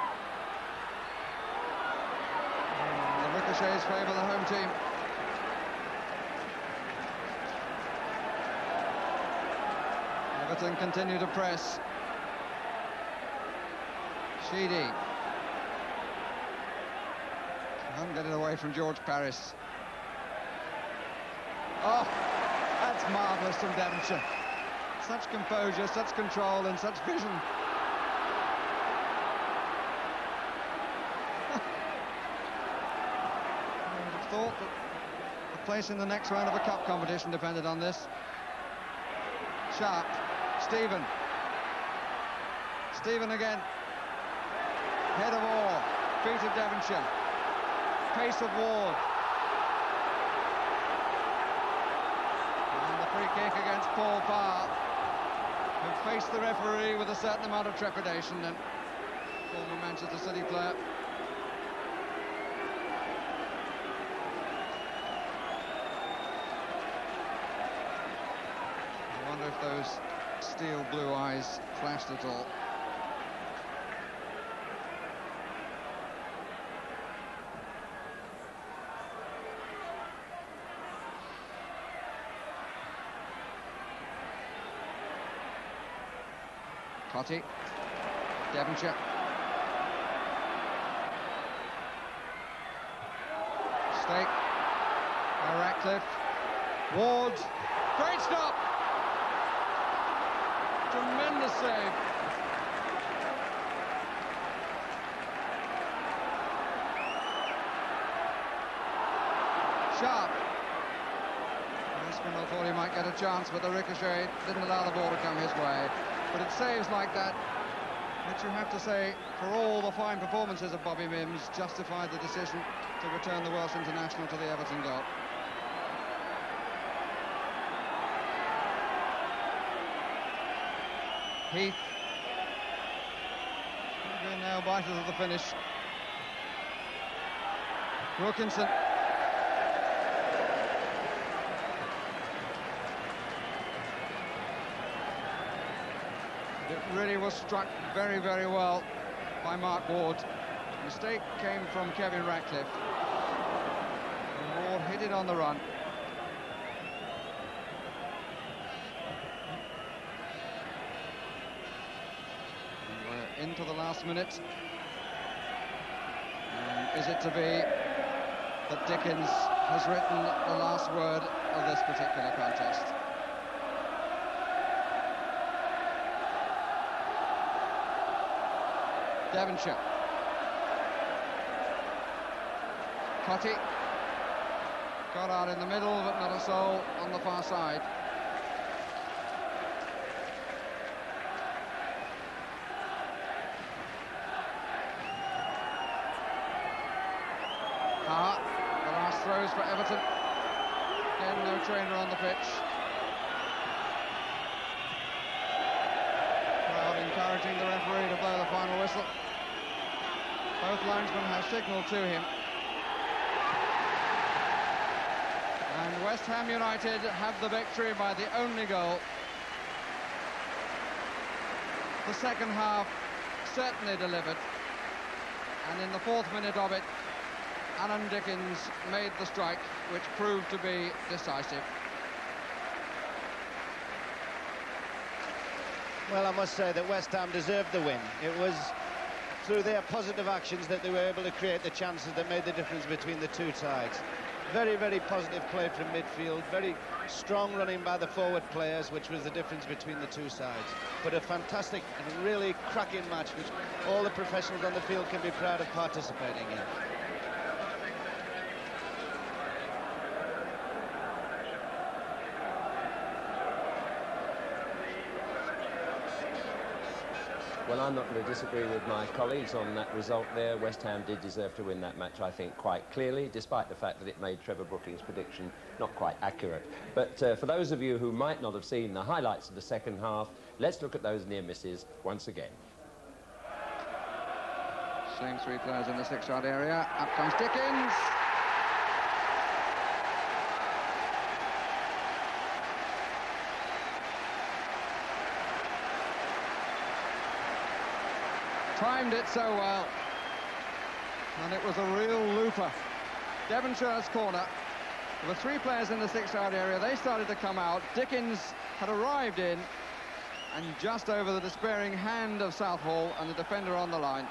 The ricochets favour the home team. Everton continue to press. Sheedy. Can't get it away from George Paris. Oh, that's marvellous from Devonshire. Such composure, such control and such vision. I would have thought that the place in the next round of a cup competition depended on this. Sharp. Stephen. Stephen again. Head of Orr. Feet of Devonshire. Pace of Ward. And the free kick against Paul Parr, who faced the referee with a certain amount of trepidation, and former Manchester City player. I wonder if those steel blue eyes flashed at all. Cotty, Devonshire. Stake by Ratcliffe. Ward, great stop! Tremendous save. Sharp. Aspinall thought he might get a chance, but the ricochet didn't allow the ball to come his way. But it's saves like that which you have to say, for all the fine performances of Bobby Mims, justified the decision to return the Welsh international to the Everton goal. Heath. Nail biters of the finish. Wilkinson. It really was struck very, very well by Mark Ward. The mistake came from Kevin Ratcliffe. And Ward hit it on the run. And we're into the last minute. And is it to be that Dickens has written the last word of this particular contest? Devonshire. Cotty. Got out in the middle, but not a soul on the far side. The last throws for Everton. Again, no trainer on the pitch. Crowd encouraging the referee to blow the final whistle. Both linesmen have signalled to him. And West Ham United have the victory by the only goal. The second half certainly delivered. And in the 4th minute of it, Alan Dickens made the strike, which proved to be decisive. Well, I must say that West Ham deserved the win. It was through their positive actions that they were able to create the chances that made the difference between the two sides. Very, very positive play from midfield, very strong running by the forward players, which was the difference between the two sides. But a fantastic and really cracking match, which all the professionals on the field can be proud of participating in. Well, I'm not going to disagree with my colleagues on that result there. West Ham did deserve to win that match, I think, quite clearly, despite the fact that it made Trevor Brooking's prediction not quite accurate. But for those of you who might not have seen the highlights of the second half, let's look at those near misses once again. Same three players in the 6-yard area. Up comes Dickens. Timed it so well, and it was a real looper. Devonshire's corner. There were three players in the 6-yard area. They started to come out. Dickens had arrived in, and just over the despairing hand of Southall and the defender on the line.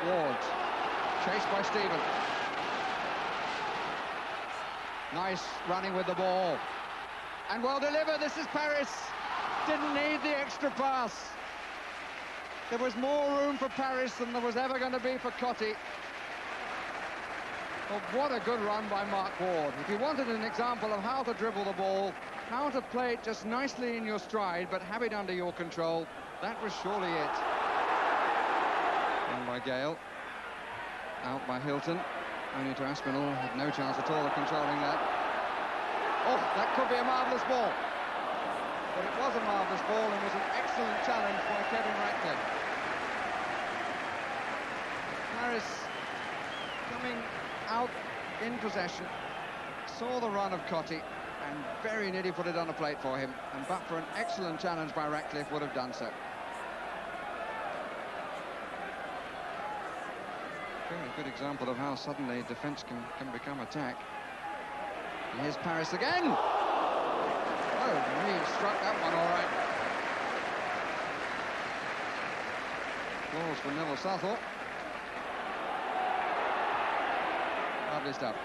Ward, chased by Stephen. Nice running with the ball. And well delivered, this is Paris. Didn't need the extra pass. There was more room for Paris than there was ever going to be for Cottee. But what a good run by Mark Ward. If you wanted an example of how to dribble the ball, how to play it just nicely in your stride, but have it under your control, that was surely it. In by Gale. Out by Hilton. Only to Aspinall, had no chance at all of controlling that. Oh, that could be a marvellous ball. But it was a marvellous ball and was an excellent challenge by Kevin Ratcliffe. Paris coming out in possession, saw the run of Cottee and very nearly put it on a plate for him, and but for an excellent challenge by Ratcliffe would have done so. Very good example of how suddenly defence can become attack. And here's Paris again. Oh, he struck that one all right. Applause for Neville Southall. Lovely stuff.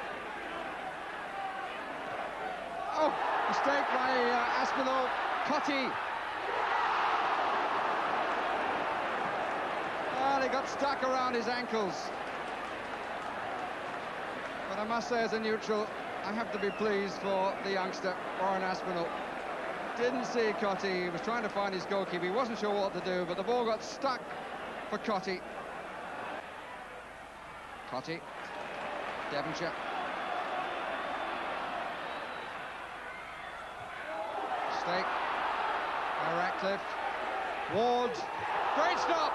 Oh, mistake by Aspinall. Cottee. Well, he got stuck around his ankles. But I must say, as a neutral, I have to be pleased for the youngster, Warren Aspinall. Didn't see Cottee, he was trying to find his goalkeeper, he wasn't sure what to do, but the ball got stuck for Cottee. Cottee, Devonshire. Mistake by Ratcliffe. Ward, great stop!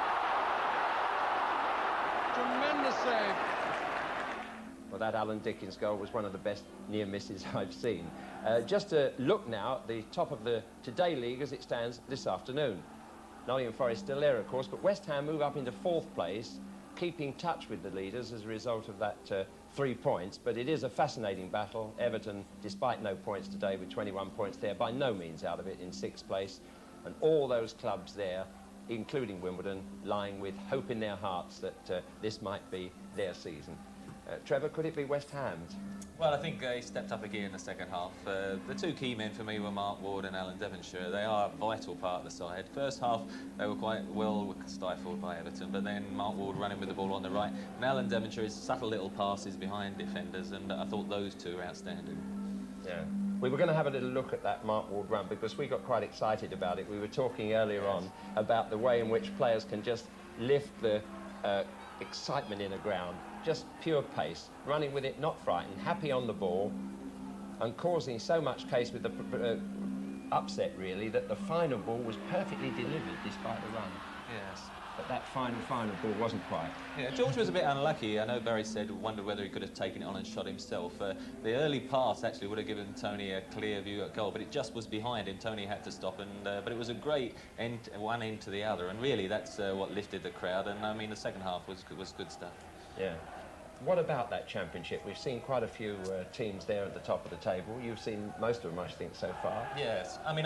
Tremendous save. Well, that Alan Dickens goal was one of the best near misses I've seen. Just to look now at the top of the Today League as it stands this afternoon. Nottingham Forest still there, of course, but West Ham move up into 4th place, keeping touch with the leaders as a result of that 3 points. But it is a fascinating battle. Everton, despite no points today, with 21 points there, by no means out of it in 6th place. And all those clubs there, including Wimbledon, lying with hope in their hearts that this might be their season. Trevor, could it be West Ham's? Well, I think he stepped up again in the second half. The two key men for me were Mark Ward and Alan Devonshire. They are a vital part of the side. First half, they were quite well stifled by Everton, but then Mark Ward running with the ball on the right, and Alan Devonshire, his subtle little passes behind defenders, and I thought those two were outstanding. Yeah. We were going to have a little look at that Mark Ward run because we got quite excited about it. We were talking earlier on about the way in which players can just lift the excitement in a ground. Just pure pace, running with it, not frightened, happy on the ball, and causing so much case with the upset, really, that the final ball was perfectly delivered despite the run. Yes. But that final ball wasn't quite. Yeah, George was a bit unlucky. I know Barry said, wonder whether he could have taken it on and shot himself. The early pass actually would have given Tony a clear view at goal, but it just was behind him. Tony had to stop, and but it was a great end, one end to the other, and really that's what lifted the crowd. And I mean, the second half was good stuff. Yeah. What about that championship? We've seen quite a few teams there at the top of the table. You've seen most of them, I think, so far. Yes. I mean,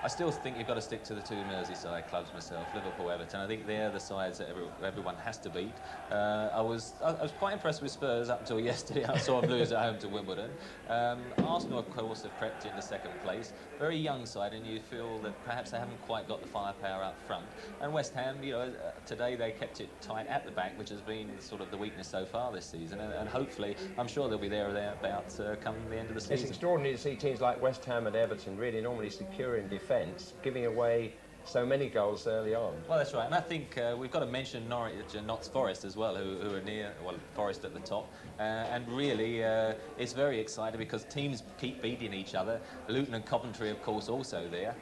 I still think you've got to stick to the two Merseyside clubs myself, Liverpool, Everton. I think they're the sides that everyone has to beat. I was quite impressed with Spurs up until yesterday. I saw them lose at home to Wimbledon. Arsenal, of course, have crept into second place. Very young side, and you feel that perhaps they haven't quite got the firepower up front. And West Ham, you know, today they kept it tight at the back, which has been sort of the weakness so far this season. And hopefully, I'm sure they'll be there or thereabouts come the end of the season. It's extraordinary to see teams like West Ham and Everton really normally secure in defence, giving away so many goals early on. Well, that's right, and I think we've got to mention Norwich and Notts Forest as well, who are near, well, Forest at the top, and really it's very exciting because teams keep beating each other. Luton and Coventry, of course, also there.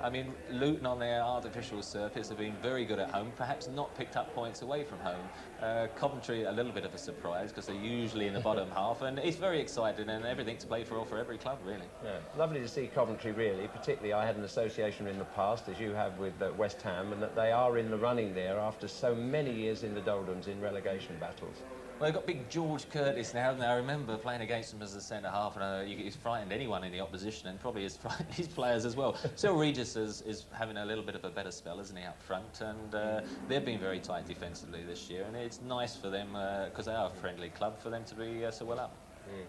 I mean, Luton on their artificial surface have been very good at home, perhaps not picked up points away from home. Coventry, a little bit of a surprise because they're usually in the bottom half, and it's very exciting and everything to play for every club, really. Yeah, lovely to see Coventry, really. Particularly, I had an association in the past, as you have with West Ham, and that they are in the running there after so many years in the doldrums in relegation battles. Well, they've got big George Curtis now, and I remember playing against him as a centre-half, and he's frightened anyone in the opposition, and probably has frightened his players as well. Still, Regis is having a little bit of a better spell, isn't he, up front, and they've been very tight defensively this year, and it's nice for them, because they are a friendly club, for them to be so well up. Mm.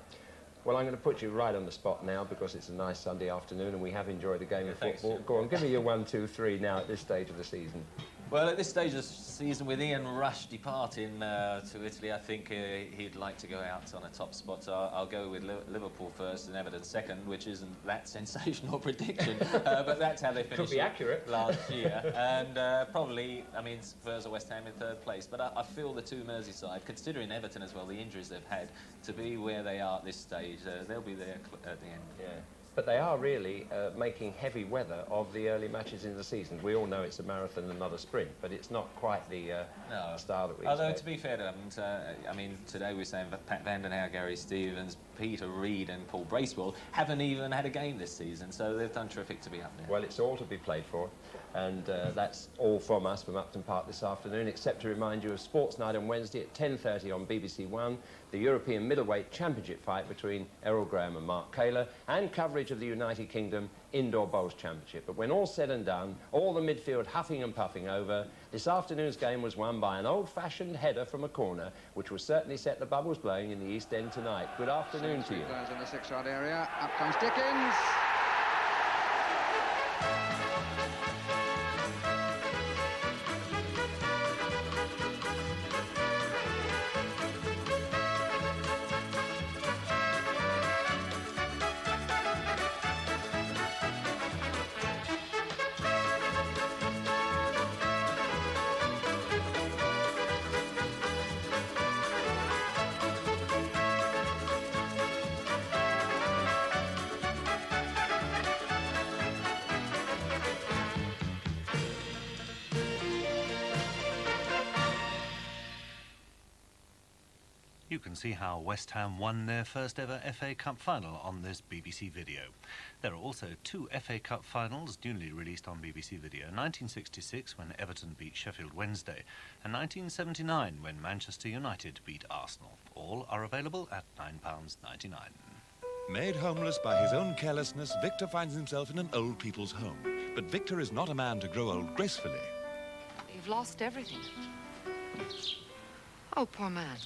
Well, I'm going to put you right on the spot now because it's a nice Sunday afternoon and we have enjoyed a game of football. Thanks. Go on, give me your 1, 2, 3 now at this stage of the season. Well, at this stage of the season, with Ian Rush departing to Italy, I think he'd like to go out on a top spot. So I'll go with Liverpool first and Everton second, which isn't that sensational prediction, but that's how they finished. Could be accurate. Last year. And probably, I mean, Spurs or West Ham in third place. But I feel the two Merseyside, considering Everton as well, the injuries they've had, to be where they are at this stage, they'll be there at the end. Yeah. But they are really making heavy weather of the early matches in the season. We all know it's a marathon and not a sprint, but it's not quite the style that we Although, expect. to be fair to them, I mean, today we're saying that Pat Vandenhauer, Gary Stevens, Peter Reid and Paul Bracewell haven't even had a game this season, so they've done terrific to be up there. Well, it's all to be played for, and that's all from us from Upton Park this afternoon, except to remind you of Sports Night on Wednesday at 10:30 on BBC One, the European Middleweight Championship fight between Errol Graham and Mark Caylor, and coverage of the United Kingdom Indoor Bowls Championship. But when all's said and done, all the midfield huffing and puffing over, this afternoon's game was won by an old-fashioned header from a corner, which will certainly set the bubbles blowing in the East End tonight. Good afternoon to you. In the 6-yard area, up comes Dickens. You can see how West Ham won their first ever FA Cup final on this BBC video. There are also two FA Cup finals newly released on BBC Video. 1966 when Everton beat Sheffield Wednesday and 1979 when Manchester United beat Arsenal. All are available at £9.99. Made homeless by his own carelessness, Victor finds himself in an old people's home. But Victor is not a man to grow old gracefully. You've lost everything. Oh, poor man.